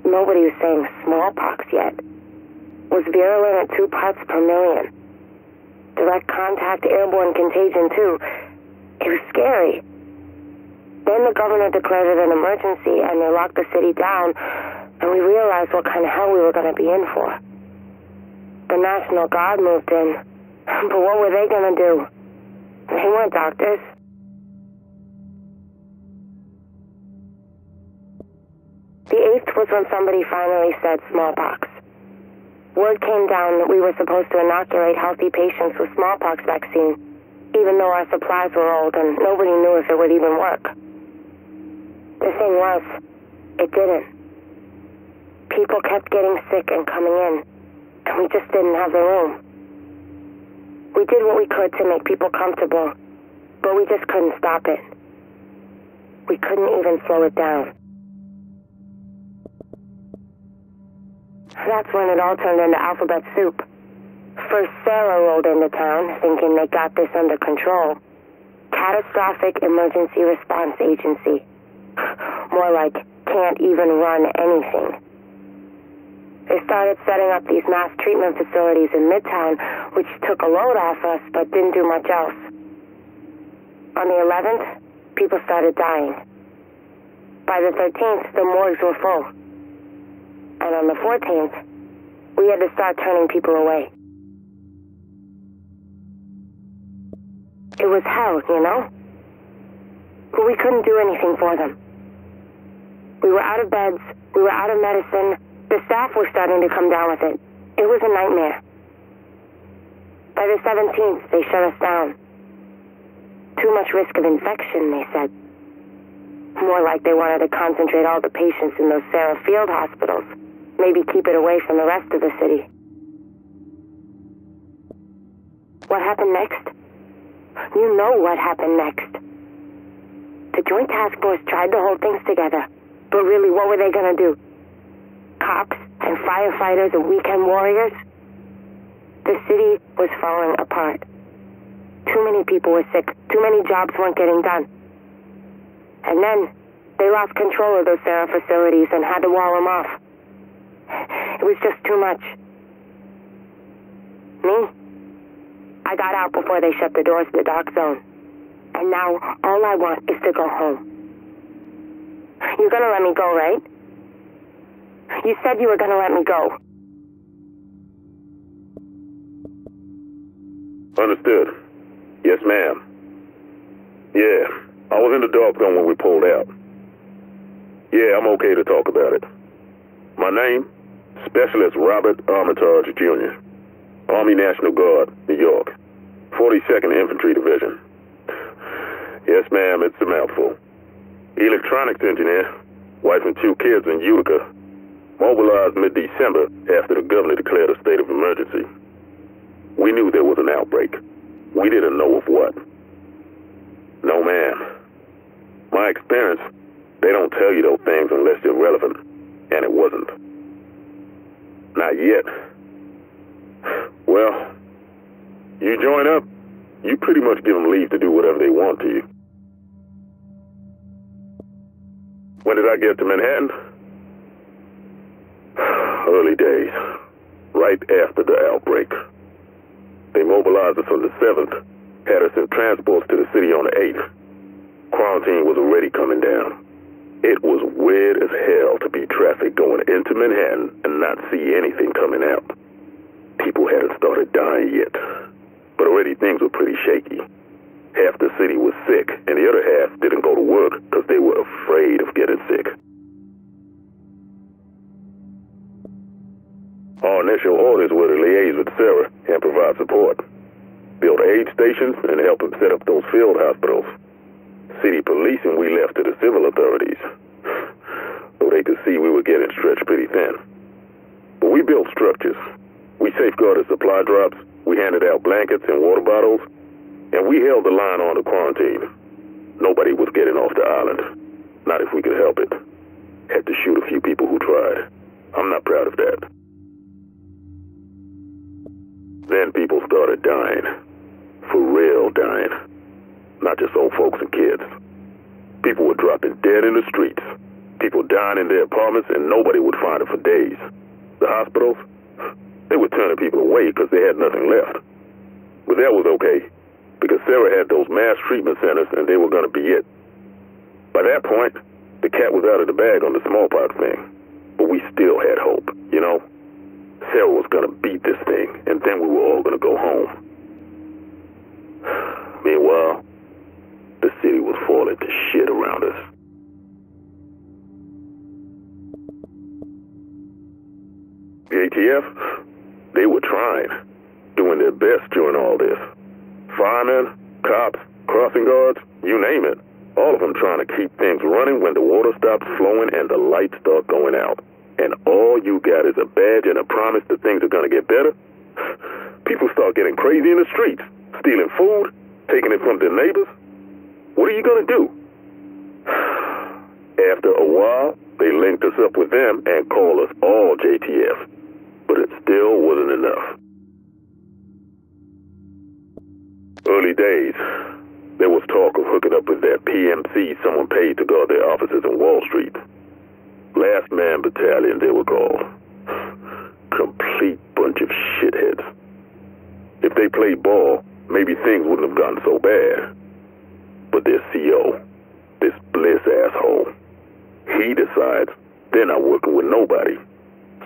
nobody was saying smallpox yet, was virulent at 2 parts per million. Direct contact, airborne contagion too. It was scary. Then the governor declared it an emergency and they locked the city down, and we realized what kind of hell we were going to be in for. The National Guard moved in, but what were they going to do? They weren't doctors. The 8th was when somebody finally said smallpox. Word came down that we were supposed to inoculate healthy patients with smallpox vaccine, even though our supplies were old and nobody knew if it would even work. The thing was, it didn't. People kept getting sick and coming in, and we just didn't have the room. We did what we could to make people comfortable, but we just couldn't stop it. We couldn't even slow it down. That's when it all turned into alphabet soup. First, Sarah rolled into town, thinking they got this under control. Catastrophic Emergency Response Agency. More like, can't even run anything. They started setting up these mass treatment facilities in Midtown, which took a load off us, but didn't do much else. On the 11th, people started dying. By the 13th, the morgues were full. And on the 14th, we had to start turning people away. It was hell, you know? But we couldn't do anything for them. We were out of beds, we were out of medicine, the staff was starting to come down with it. It was a nightmare. By the 17th, they shut us down. Too much risk of infection, they said. More like they wanted to concentrate all the patients in those Sarah Field hospitals. Maybe keep it away from the rest of the city. What happened next? You know what happened next. The Joint Task Force tried to hold things together, but really, what were they going to do? Cops and firefighters and weekend warriors? The city was falling apart. Too many people were sick. Too many jobs weren't getting done. And then, they lost control of those Sarah facilities and had to wall them off. It was just too much. Me? I got out before they shut the doors to the dark zone. And now, all I want is to go home. You're gonna let me go, right? You said you were gonna let me go. Understood. Yes, ma'am. Yeah, I was in the dark zone when we pulled out. Yeah, I'm okay to talk about it. My name? Specialist Robert Armitage, Jr. Army National Guard, New York. 42nd Infantry Division. Yes, ma'am, it's a mouthful. Electronics engineer, wife and 2 kids in Utica. Mobilized mid-December after the governor declared a state of emergency. We knew there was an outbreak. We didn't know of what. No, ma'am. My experience, they don't tell you those things unless they're relevant. And it wasn't. Not yet. Well, you join up, you pretty much give them leave to do whatever they want to you. When did I get to Manhattan? Early days. Right after the outbreak. They mobilized us on the 7th, had us in transports to the city on the 8th. Quarantine was already coming down. It was weird as hell to be traffic going into Manhattan and not see anything coming out. People hadn't started dying yet, but already things were pretty shaky. Half the city was sick, and the other half didn't go to work because they were afraid of getting sick. Our initial orders were to liaise with Sarah and provide support, build aid stations, and help him set up those field hospitals. City policing we left to the civil authorities, so they could see we were getting stretched pretty thin. But we built structures. We safeguarded supply drops, we handed out blankets and water bottles, and we held the line on to quarantine. Nobody was getting off the island. Not if we could help it. Had to shoot a few people who tried. I'm not proud of that. Then people started dying. For real dying. Not just old folks and kids. People were dropping dead in the streets. People dying in their apartments and nobody would find them for days. The hospitals, they were turning people away because they had nothing left. But that was okay, because Sarah had those mass treatment centers and they were going to be it. By that point, the cat was out of the bag on the smallpox thing. But we still had hope, you know? Sarah was going to beat this thing, and then we were all going to go home. Meanwhile, the city was falling to shit around us. The ATF, they were trying, doing their best during all this. Firemen, cops, crossing guards, you name it. All of them trying to keep things running when the water stops flowing and the lights start going out. And all you got is a badge and a promise that things are going to get better. People start getting crazy in the streets, stealing food, taking it from their neighbors. What are you going to do? After a while, they linked us up with them and called us all JTF. But it still wasn't enough. Early days, there was talk of hooking up with that PMC someone paid to guard their offices on Wall Street. Last Man Battalion, they were called. Complete bunch of shitheads. If they played ball, maybe things wouldn't have gotten so bad. But their CO, this Bliss asshole, he decides they're not working with nobody.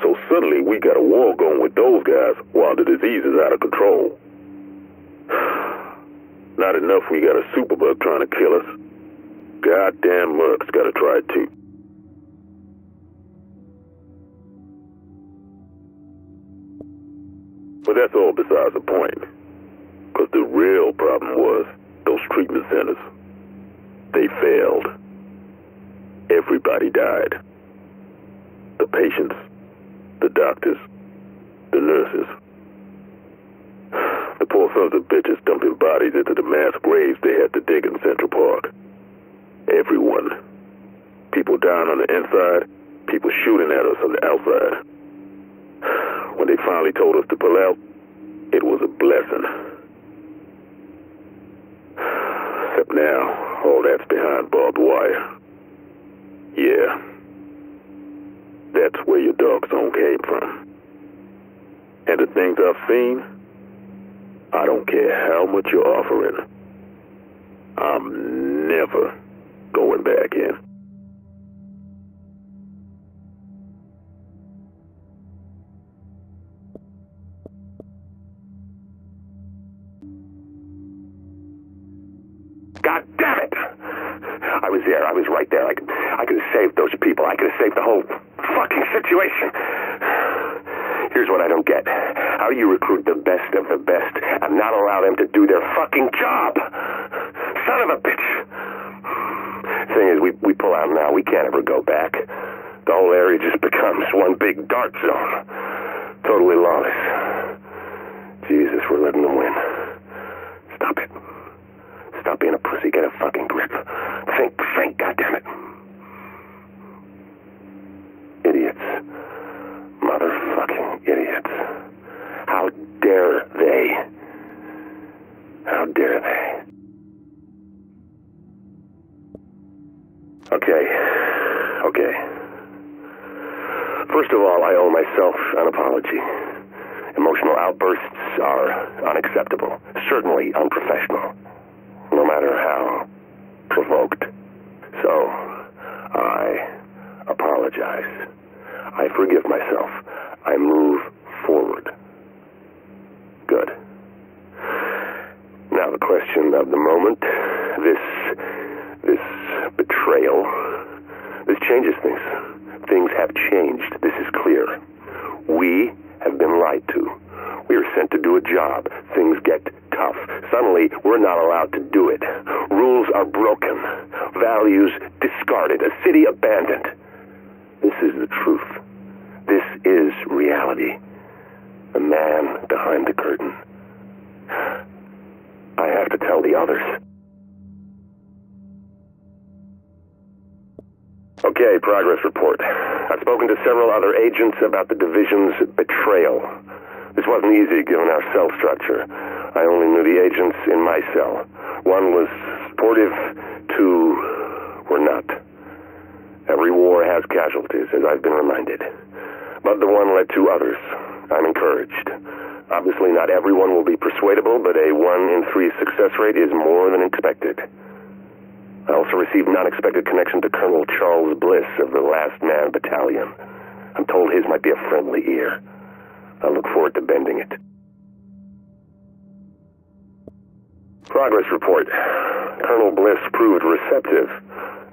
So suddenly we got a war going with those guys while the disease is out of control. Not enough we got a superbug trying to kill us. Goddamn Merc's gotta try it too. But that's all besides the point. Because the real problem was those treatment centers. They failed. Everybody died. The patients, the doctors, the nurses. The poor sons of bitches dumping bodies into the mass graves they had to dig in Central Park. Everyone. People dying on the inside, people shooting at us on the outside. When they finally told us to pull out, it was a blessing. Except now, all that's behind barbed wire. Yeah. That's where your dark zone came from. And the things I've seen, I don't care how much you're offering. I'm never going back in. God damn it! I was there. I was right there. I could have saved those people. I could have saved the whole fucking situation. Here's what I don't get. How do you recruit the best of the best and not allow them to do their fucking job? Son of a bitch. Thing is, we pull out now. We can't ever go back. The whole area just becomes one big dart zone. Totally lawless. Jesus, we're letting them win. Stop it. Stop being a pussy. Get a fucking grip. Think, goddammit. Idiots. Motherfucking idiots. How dare they? How dare they? Okay. First of all, I owe myself an apology. Emotional outbursts are unacceptable. Certainly unprofessional. No matter how provoked. So, I apologize. I forgive myself. I move forward. Good. Now the question of the moment, this betrayal, this changes things. Things have changed. This is clear. We have been lied to. We are sent to do a job. Things get tough. Suddenly, we're not allowed to do it. Rules are broken. Values discarded. A city abandoned. This is the truth. This is reality. The man behind the curtain. I have to tell the others. Okay, progress report. I've spoken to several other agents about the Division's betrayal. This wasn't easy given our cell structure. I only knew the agents in my cell. One was supportive, two were not. Every war has casualties, as I've been reminded. But the one led to others. I'm encouraged. Obviously not everyone will be persuadable, but a 1 in 3 success rate is more than expected. I also received an unexpected connection to Colonel Charles Bliss of the Last Man Battalion. I'm told his might be a friendly ear. I look forward to bending it. Progress report. Colonel Bliss proved receptive.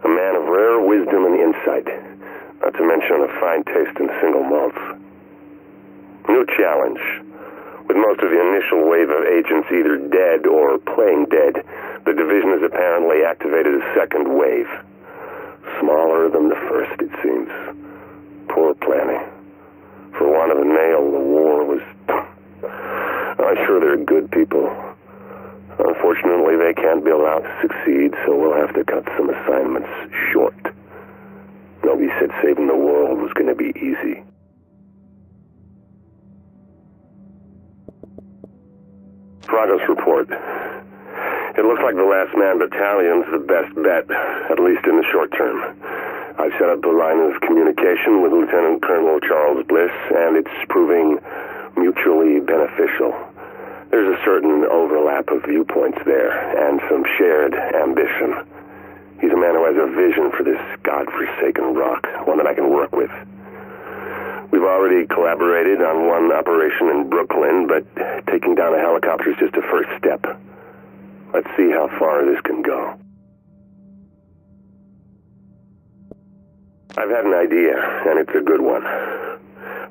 A man of rare wisdom and insight. Not to mention a fine taste in single malts. New challenge. With most of the initial wave of agents either dead or playing dead, the Division has apparently activated a second wave. Smaller than the first, it seems. Poor planning. For want of a nail, the war was... I'm sure they're good people. Unfortunately, they can't be allowed to succeed, so we'll have to cut some assignments short. Nobody said saving the world was going to be easy. Progress report. It looks like the Last Man Battalion's the best bet, at least in the short term. I've set up a line of communication with Lieutenant Colonel Charles Bliss, and it's proving mutually beneficial. There's a certain overlap of viewpoints there, and some shared ambition. He's a man who has a vision for this godforsaken rock, one that I can work with. We've already collaborated on one operation in Brooklyn, but taking down a helicopter is just a first step. Let's see how far this can go. I've had an idea, and it's a good one.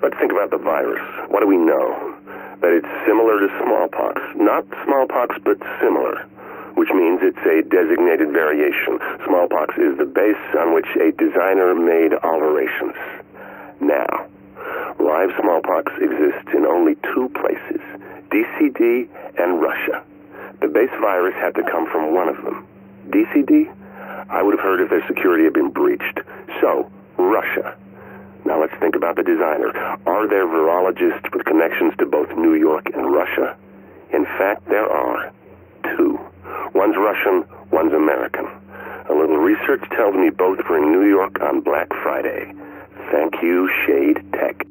Let's think about the virus. What do we know? That it's similar to smallpox. Not smallpox, but similar. Which means it's a designated variation. Smallpox is the base on which a designer made alterations. Now, live smallpox exists in only 2 places, DCD and Russia. The base virus had to come from one of them. DCD? I would have heard if their security had been breached. So, Russia. Now let's think about the designer. Are there virologists with connections to both New York and Russia? In fact, there are 2. One's Russian, one's American. A little research tells me both were in New York on Black Friday. Thank you, Shade Tech.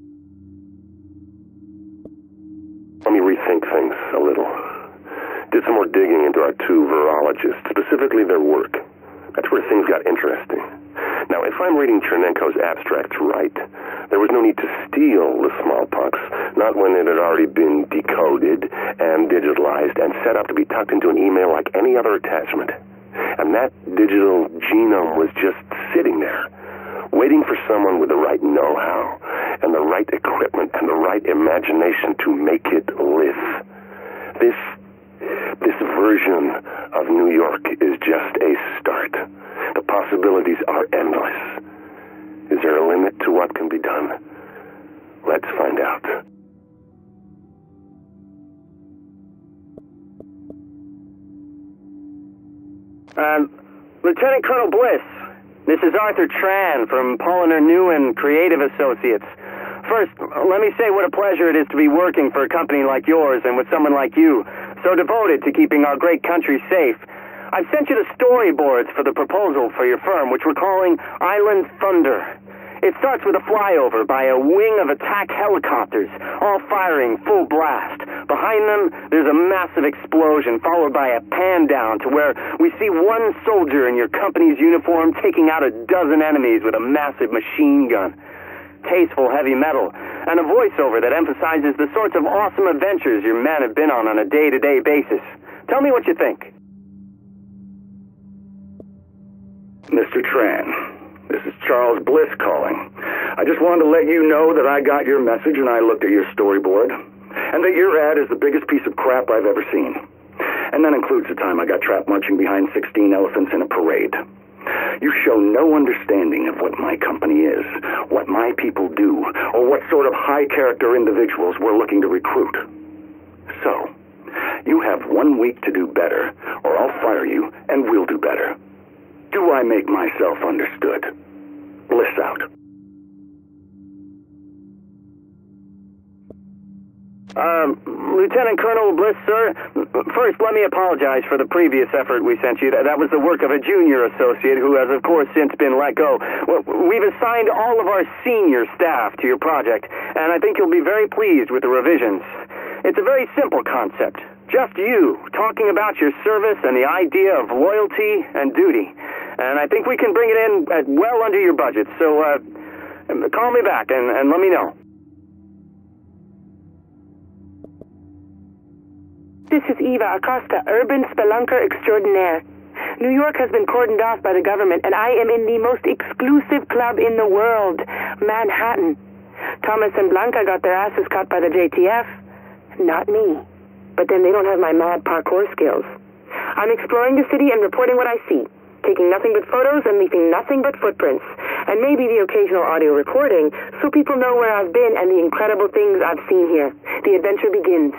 Let me rethink things a little. Did some more digging into our 2 virologists, specifically their work. That's where things got interesting. Now, if I'm reading Chernenko's abstracts right, there was no need to steal the smallpox, not when it had already been decoded and digitalized and set up to be tucked into an email like any other attachment. And that digital genome was just sitting there, waiting for someone with the right know-how and the right equipment and the right imagination to make it live. This version of New York is just a start. The possibilities are endless. Is there a limit to what can be done? Let's find out. Lieutenant Colonel Bliss, this is Arthur Tran from Polliner Newen Creative Associates. First, let me say what a pleasure it is to be working for a company like yours and with someone like you, so devoted to keeping our great country safe. I've sent you the storyboards for the proposal for your firm, which we're calling Island Thunder. It starts with a flyover by a wing of attack helicopters, all firing full blast. Behind them, there's a massive explosion, followed by a pan down to where we see one soldier in your company's uniform taking out a dozen enemies with a massive machine gun. Tasteful heavy metal, and a voiceover that emphasizes the sorts of awesome adventures your men have been on a day-to-day basis. Tell me what you think. Mr. Tran, This is Charles Bliss calling. I just wanted to let you know that I got your message and I looked at your storyboard, and that your ad is the biggest piece of crap I've ever seen. And that includes the time I got trapped marching behind 16 elephants in a parade. You show no understanding of what my company is, what my people do, or what sort of high-character individuals we're looking to recruit. So, you have 1 week to do better, or I'll fire you and we'll do better. Do I make myself understood? Bliss out. Lieutenant Colonel Bliss, sir. First, let me apologize for the previous effort we sent you. That was the work of a junior associate who has, of course, since been let go. Well, we've assigned all of our senior staff to your project, and I think you'll be very pleased with the revisions. It's a very simple concept. Just you, talking about your service and the idea of loyalty and duty. And I think we can bring it in at well under your budget, so call me back and let me know. This is Eva Acosta, urban spelunker extraordinaire. New York has been cordoned off by the government, and I am in the most exclusive club in the world, Manhattan. Thomas and Blanca got their asses cut by the JTF. Not me. But then they don't have my mad parkour skills. I'm exploring the city and reporting what I see, taking nothing but photos and leaving nothing but footprints, and maybe the occasional audio recording, so people know where I've been and the incredible things I've seen here. The adventure begins.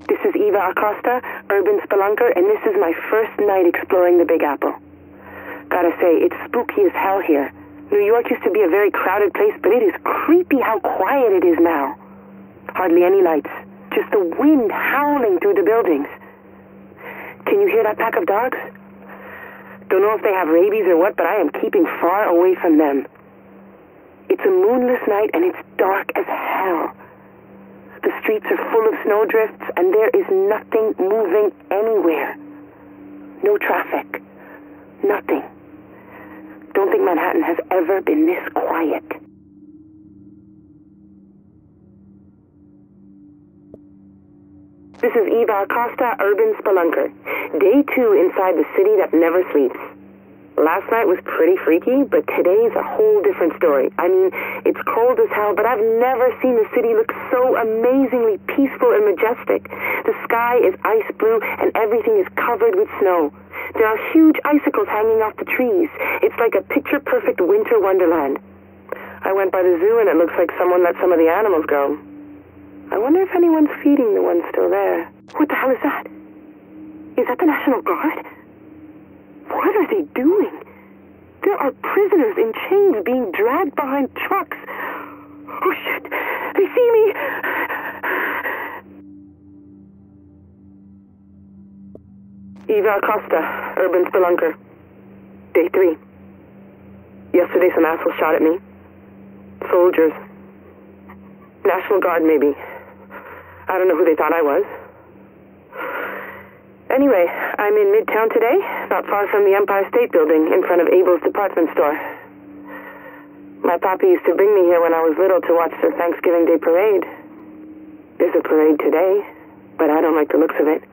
This is Eva Acosta, urban spelunker, and this is my first night exploring the Big Apple. Gotta say, it's spooky as hell here. New York used to be a very crowded place, but it is creepy how quiet it is now. Hardly any lights, just the wind howling through the buildings. Can you hear that pack of dogs? Don't know if they have rabies or what, but I am keeping far away from them. It's a moonless night and it's dark as hell. The streets are full of snowdrifts and there is nothing moving anywhere. No traffic. Nothing. Don't think Manhattan has ever been this quiet. This is Eva Acosta, urban spelunker. Day 2 inside the city that never sleeps. Last night was pretty freaky, but today's a whole different story. I mean, it's cold as hell, but I've never seen the city look so amazingly peaceful and majestic. The sky is ice blue and everything is covered with snow. There are huge icicles hanging off the trees. It's like a picture-perfect winter wonderland. I went by the zoo and it looks like someone let some of the animals go. I wonder if anyone's feeding the ones still there. What the hell is that? Is that the National Guard? What are they doing? There are prisoners in chains being dragged behind trucks. Oh shit! They see me! Eva Acosta, urban spelunker. Day 3. Yesterday some assholes shot at me. Soldiers. National Guard, maybe. I don't know who they thought I was. Anyway, I'm in Midtown today, not far from the Empire State Building, in front of Abel's department store. My papi used to bring me here when I was little to watch the Thanksgiving Day parade. There's a parade today, but I don't like the looks of it.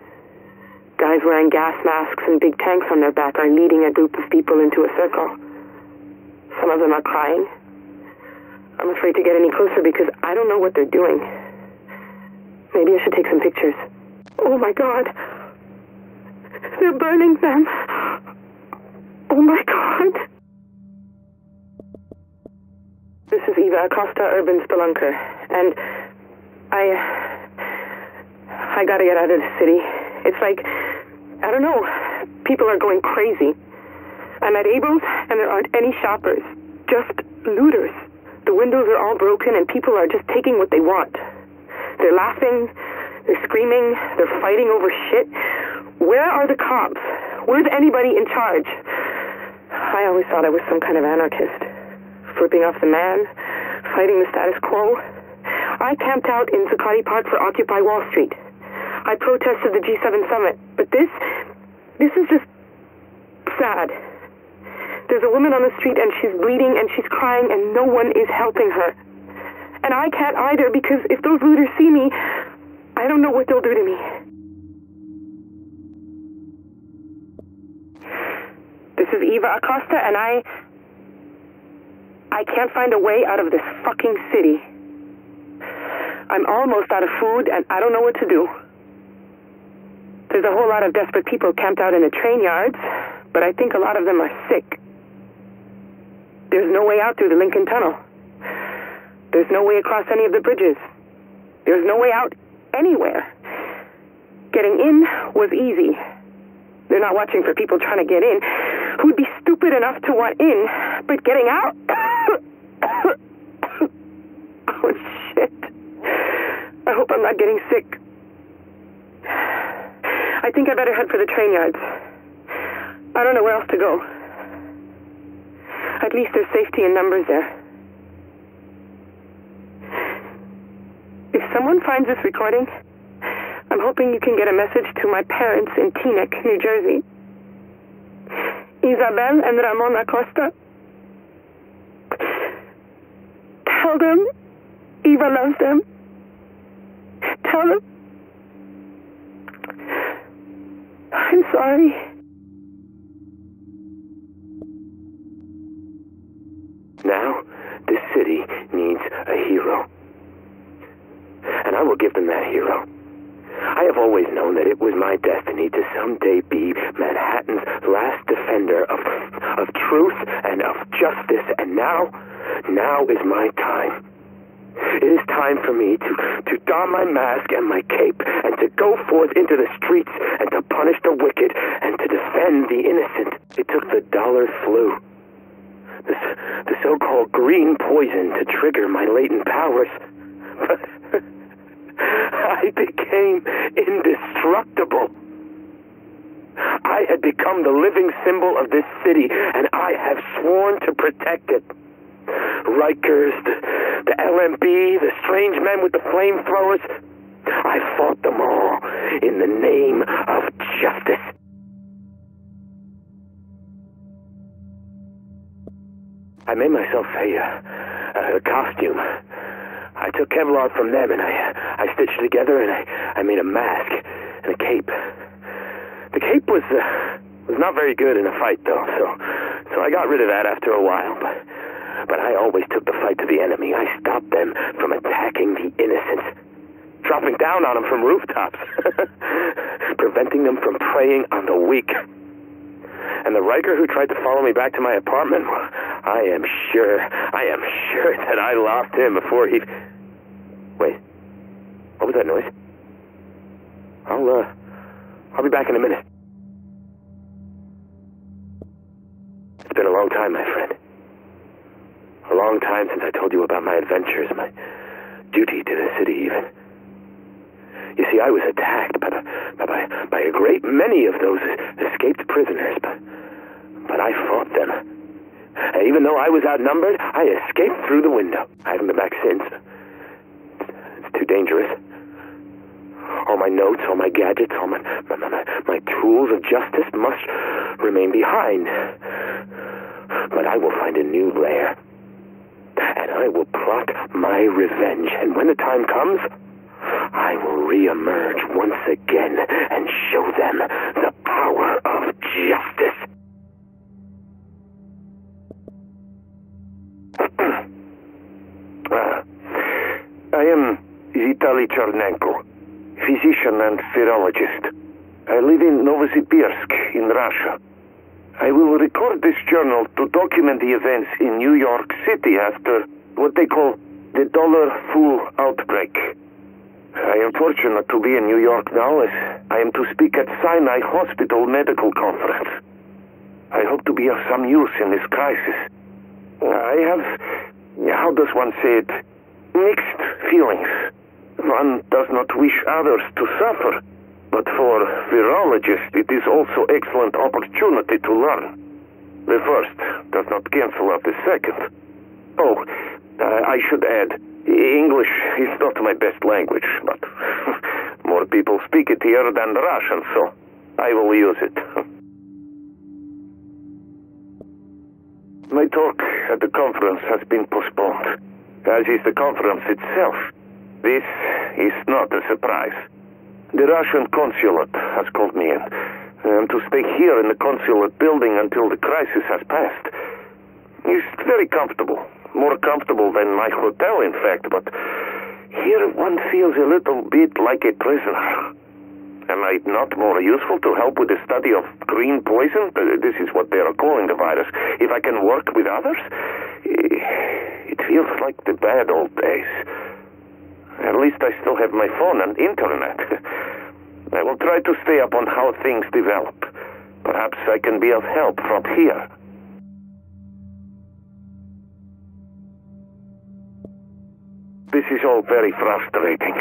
Guys wearing gas masks and big tanks on their back are leading a group of people into a circle. Some of them are crying. I'm afraid to get any closer because I don't know what they're doing. Maybe I should take some pictures. Oh my God! They're burning them! Oh my God! This is Eva Acosta, urban spelunker, and I gotta get out of the city. It's like, I don't know, people are going crazy. I'm at Abel's and there aren't any shoppers, just looters. The windows are all broken and people are just taking what they want. They're laughing, they're screaming, they're fighting over shit. Where are the cops? Where's anybody in charge? I always thought I was some kind of anarchist. Flipping off the man, fighting the status quo. I camped out in Zuccotti Park for Occupy Wall Street. I protested the G7 summit, but this is just sad. There's a woman on the street and she's bleeding and she's crying and no one is helping her. And I can't either because if those looters see me, I don't know what they'll do to me. This is Eva Acosta, and I can't find a way out of this fucking city. I'm almost out of food, and I don't know what to do. There's a whole lot of desperate people camped out in the train yards, but I think a lot of them are sick. There's no way out through the Lincoln Tunnel. There's no way across any of the bridges. There's no way out anywhere. Getting in was easy. They're not watching for people trying to get in who'd be stupid enough to want in, but getting out? Oh, shit. I hope I'm not getting sick. I think I better head for the train yards. I don't know where else to go. At least there's safety in numbers there. If someone finds this recording, I'm hoping you can get a message to my parents in Teaneck, New Jersey. Isabel and Ramon Acosta. Tell them Eva loves them. Tell them I'm sorry. Now, this city needs a hero. And I will give them that hero. I have always known that it was my destiny to someday be Manhattan's last defender of truth and of justice, and now is my time. It is time for me to don my mask and my cape and to go forth into the streets and to punish the wicked and to defend the innocent. It took the dollar flu, the so-called green poison, to trigger my latent powers. But I became indestructible. I had become the living symbol of this city, and I have sworn to protect it. Rikers, the LMB, the strange men with the flamethrowers, I fought them all in the name of justice. I made myself a costume. I took Kevlar from them, and I stitched it together, and I made a mask and a cape. The cape was not very good in a fight, though, so I got rid of that after a while. But I always took the fight to the enemy. I stopped them from attacking the innocent, dropping down on them from rooftops, preventing them from preying on the weak. And the Riker who tried to follow me back to my apartment, I am sure that I lost him before he... Wait, what was that noise? I'll be back in a minute. It's been a long time, my friend. A long time since I told you about my adventures, my duty to the city even. You see, I was attacked by a great many of those escaped prisoners, but I fought them. And even though I was outnumbered, I escaped through the window. I haven't been back since. It's too dangerous. All my notes, all my gadgets, all my tools of justice must remain behind. But I will find a new lair. And I will plot my revenge. And when the time comes, I will reemerge once again and show them the power of justice. I am Vitaly Chernenko, physician and virologist. I live in Novosibirsk in Russia. I will record this journal to document the events in New York City after what they call the dollar flu outbreak. I am fortunate to be in New York now, as I am to speak at Sinai Hospital Medical Conference. I hope to be of some use in this crisis. I have, how does one say it, mixed feelings. One does not wish others to suffer, but for virologists it is also excellent opportunity to learn. The first does not cancel out the second. Oh, I should add, English is not my best language, but more people speak it here than Russian, so I will use it. My talk at the conference has been postponed, as is the conference itself. This is not a surprise. The Russian consulate has called me in. to stay here in the consulate building until the crisis has passed. It's very comfortable. More comfortable than my hotel, in fact, but here one feels a little bit like a prisoner. Am I not more useful to help with the study of green poison? This is what they are calling the virus. If I can work with others? It feels like the bad old days. At least I still have my phone and internet. I will try to stay up on how things develop. Perhaps I can be of help from here. This is all very frustrating.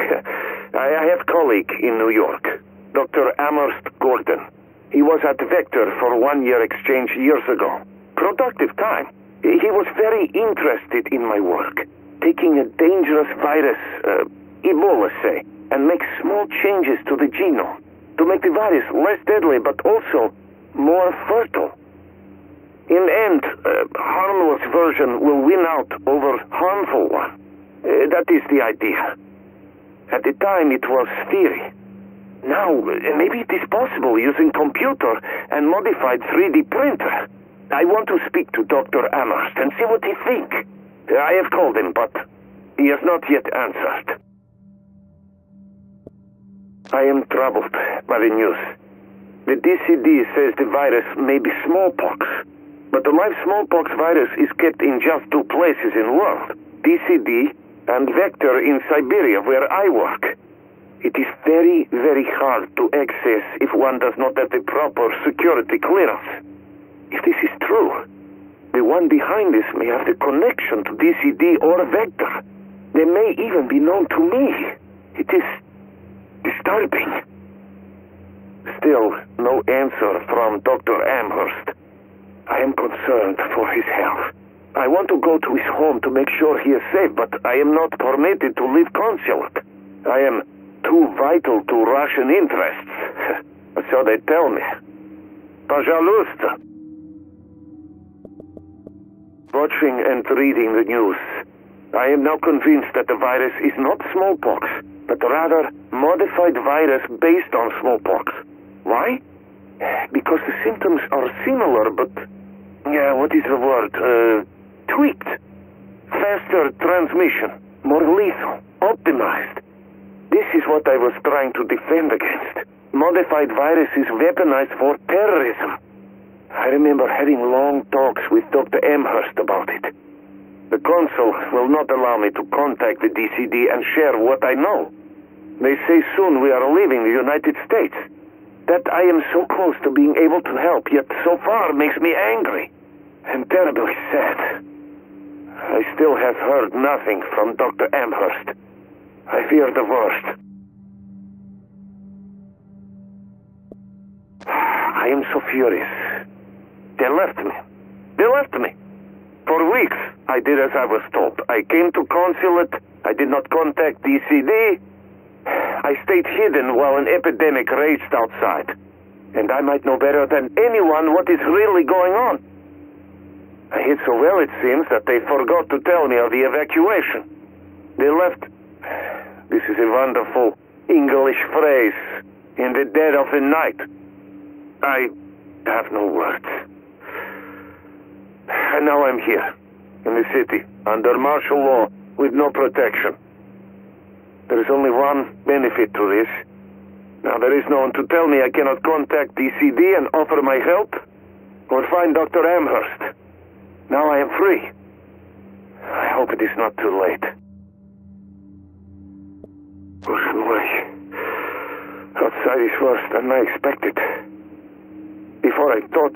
I have a colleague in New York, Dr. Amherst Gordon. He was at Vector for a one-year exchange years ago. Productive time. He was very interested in my work, taking a dangerous virus, Ebola, say, and make small changes to the genome to make the virus less deadly but also more fertile. In the end, a harmless version will win out over harmful one. That is the idea. At the time, it was theory. Now, maybe it is possible using computer and modified 3D printer. I want to speak to Dr. Amherst and see what he thinks. I have called him, but he has not yet answered. I am troubled by the news. The DCD says the virus may be smallpox, but the live smallpox virus is kept in just two places in the world, DCD and Vector in Siberia, where I work. It is very, very hard to access if one does not have the proper security clearance. If this is true, the one behind this may have the connection to DCD or Vector. They may even be known to me. It is disturbing. Still, no answer from Dr. Amherst. I am concerned for his health. I want to go to his home to make sure he is safe, but I am not permitted to leave consulate. I am too vital to Russian interests. So they tell me. Пожалуйста. Watching and reading the news, I am now convinced that the virus is not smallpox, but rather modified virus based on smallpox. Why? Because the symptoms are similar, but, what is the word? Tweaked. Faster transmission, more lethal, optimized. This is what I was trying to defend against. Modified virus is weaponized for terrorism. I remember having long talks with Dr. Amherst about it. The consul will not allow me to contact the DCD and share what I know. They say soon we are leaving the United States. That I am so close to being able to help, yet so far makes me angry and terribly sad. I still have heard nothing from Dr. Amherst. I fear the worst. I am so furious. They left me. They left me. For weeks, I did as I was told. I came to consulate. I did not contact DCD. I stayed hidden while an epidemic raged outside. And I might know better than anyone what is really going on. I hid so well, it seems, that they forgot to tell me of the evacuation. They left... This is a wonderful English phrase. In the dead of the night. I have no words. And now I'm here, in the city, under martial law, with no protection. There is only one benefit to this. Now there is no one to tell me I cannot contact DCD and offer my help, or find Dr. Amherst. Now I am free. I hope it is not too late. Ocean way. Outside is worse than I expected. Before I thought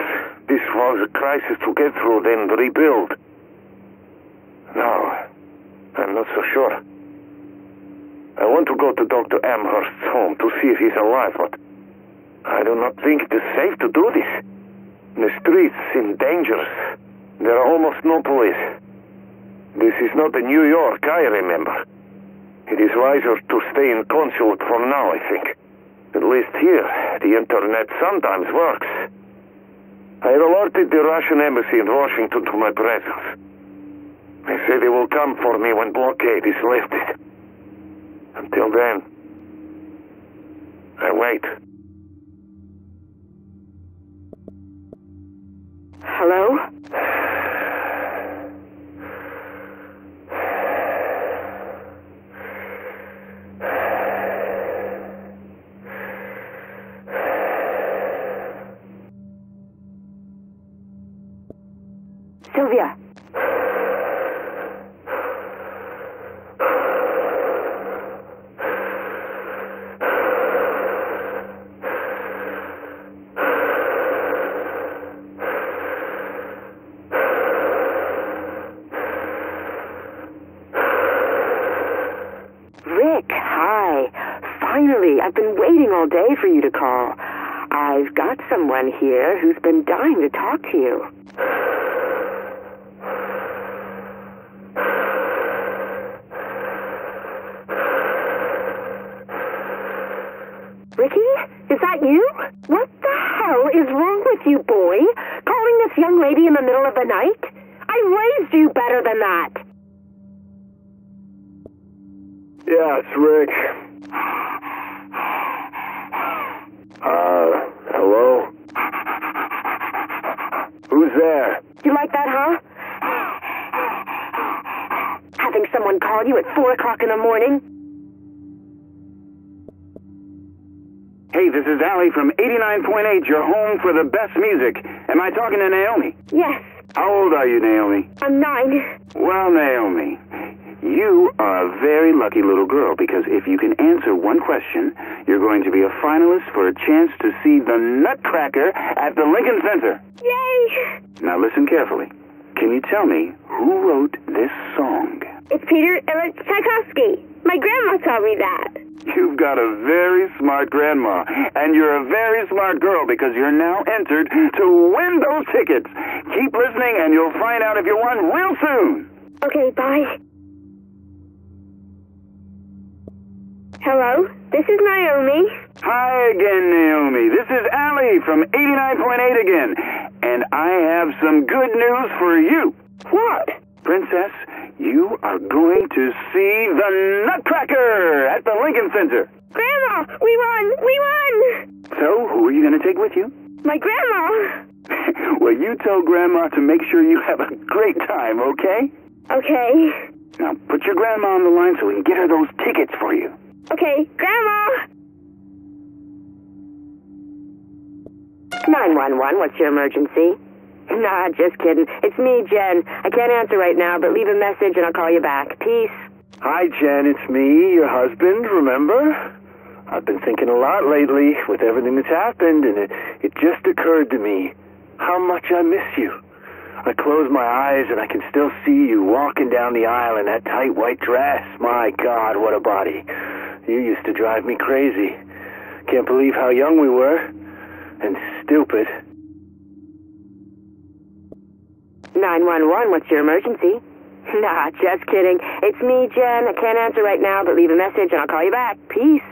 this was a crisis to get through, then rebuild. Now, I'm not so sure. I want to go to Dr. Amherst's home to see if he's alive, but I do not think it is safe to do this. The streets seem dangerous. There are almost no police. This is not the New York I remember. It is wiser to stay in consulate for now, I think. At least here, the internet sometimes works. I have alerted the Russian embassy in Washington to my presence. They say they will come for me when blockade is lifted. Until then, I wait. Hello? Sylvia. Rick, hi. Finally, I've been waiting all day for you to call. I've got someone here who's been dying to talk to you. Ricky? Is that you? What the hell is wrong with you, boy? Calling this young lady in the middle of the night? I raised you better than that. Yeah, it's Rick. Hello? Who's there? You like that, huh? Having someone call you at 4 o'clock in the morning? Hey, this is Allie from 89.8, your home for the best music. Am I talking to Naomi? Yes, How old are you, Naomi? I'm 9. Well, Naomi, you are a very lucky little girl because if you can answer one question, you're going to be a finalist for a chance to see the Nutcracker at the Lincoln Center. Yay! Now listen carefully. Can you tell me who wrote this song? It's Peter Tchaikovsky. My grandma taught me that. You've got a very smart grandma, and you're a very smart girl because you're now entered to win those tickets. Keep listening and you'll find out if you won real soon. Okay, bye. Hello, this is Naomi. Hi again, Naomi. This is Allie from 89.8 again, and I have some good news for you. What? Princess, you are going to see the Nutcracker at the Lincoln Center. Grandma, we won! We won! So, who are you going to take with you? My grandma! Well, you tell Grandma to make sure you have a great time, okay? Okay. Now, put your grandma on the line so we can get her those tickets for you. Okay, Grandma! 911, what's your emergency? Nah, just kidding. It's me, Jen. I can't answer right now, but leave a message and I'll call you back. Peace. Hi, Jen. It's me, your husband, remember? I've been thinking a lot lately with everything that's happened, and it just occurred to me how much I miss you. I close my eyes and I can still see you walking down the aisle in that tight white dress. My God, what a body. You used to drive me crazy. Can't believe how young we were. And stupid. 911, what's your emergency? Nah, just kidding. It's me, Jen. I can't answer right now, but leave a message and I'll call you back. Peace.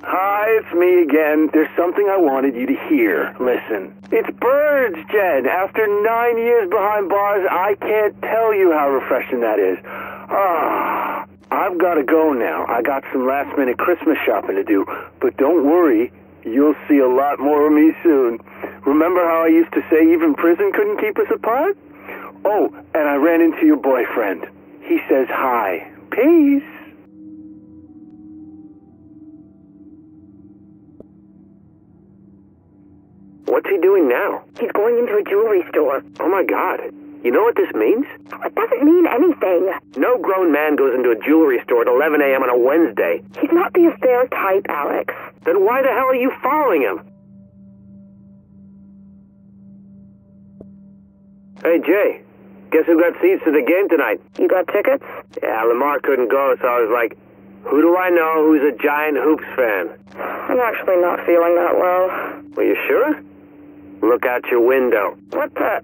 Hi, it's me again. There's something I wanted you to hear. Listen. It's birds, Jen. After 9 years behind bars, I can't tell you how refreshing that is. I've got to go now. I got some last-minute Christmas shopping to do. But don't worry, you'll see a lot more of me soon. Remember how I used to say even prison couldn't keep us apart? Oh, and I ran into your boyfriend. He says hi. Peace. What's he doing now? He's going into a jewelry store. Oh my God. You know what this means? It doesn't mean anything. No grown man goes into a jewelry store at 11 a.m. on a Wednesday. He's not the affair type, Alex. Then why the hell are you following him? Hey, Jay. Guess who got seats to the game tonight? You got tickets? Yeah, Lamar couldn't go, so I was like, who do I know who's a giant hoops fan? I'm actually not feeling that well. Are you sure? Look out your window. What the...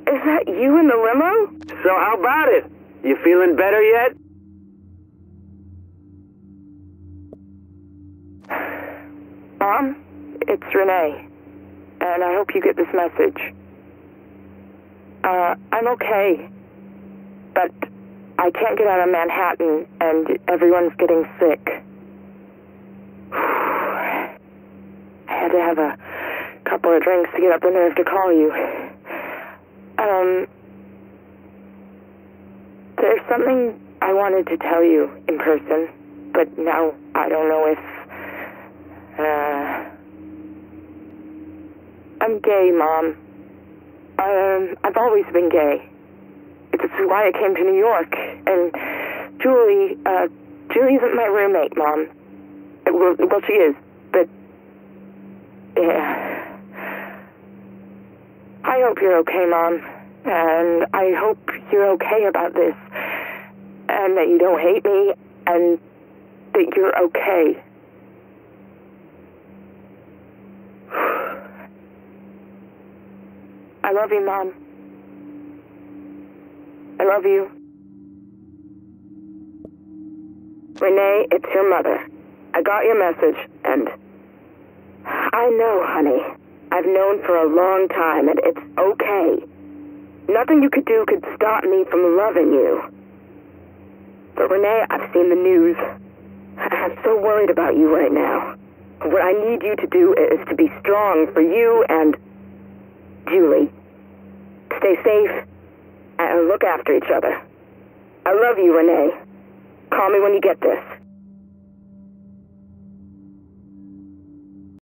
Is that you in the limo? So how about it? You feeling better yet? Mom, it's Renee. And I hope you get this message. I'm okay. But I can't get out of Manhattan, and everyone's getting sick. I had to have a couple of drinks to get up the nerve to call you. There's something I wanted to tell you in person, but now I don't know if, I'm gay, Mom. I've always been gay. This is why I came to New York, and Julie isn't my roommate, Mom. Well, she is, but, yeah. I hope you're okay, Mom, and I hope you're okay about this, and that you don't hate me, and that you're okay. I love you, Mom. I love you. Renee, it's your mother. I got your message, and I know, honey. I've known for a long time, and it's okay. Nothing you could do could stop me from loving you. But Renee, I've seen the news. I'm so worried about you right now. What I need you to do is to be strong for you and Julie. Stay safe and look after each other. I love you, Renee. Call me when you get this.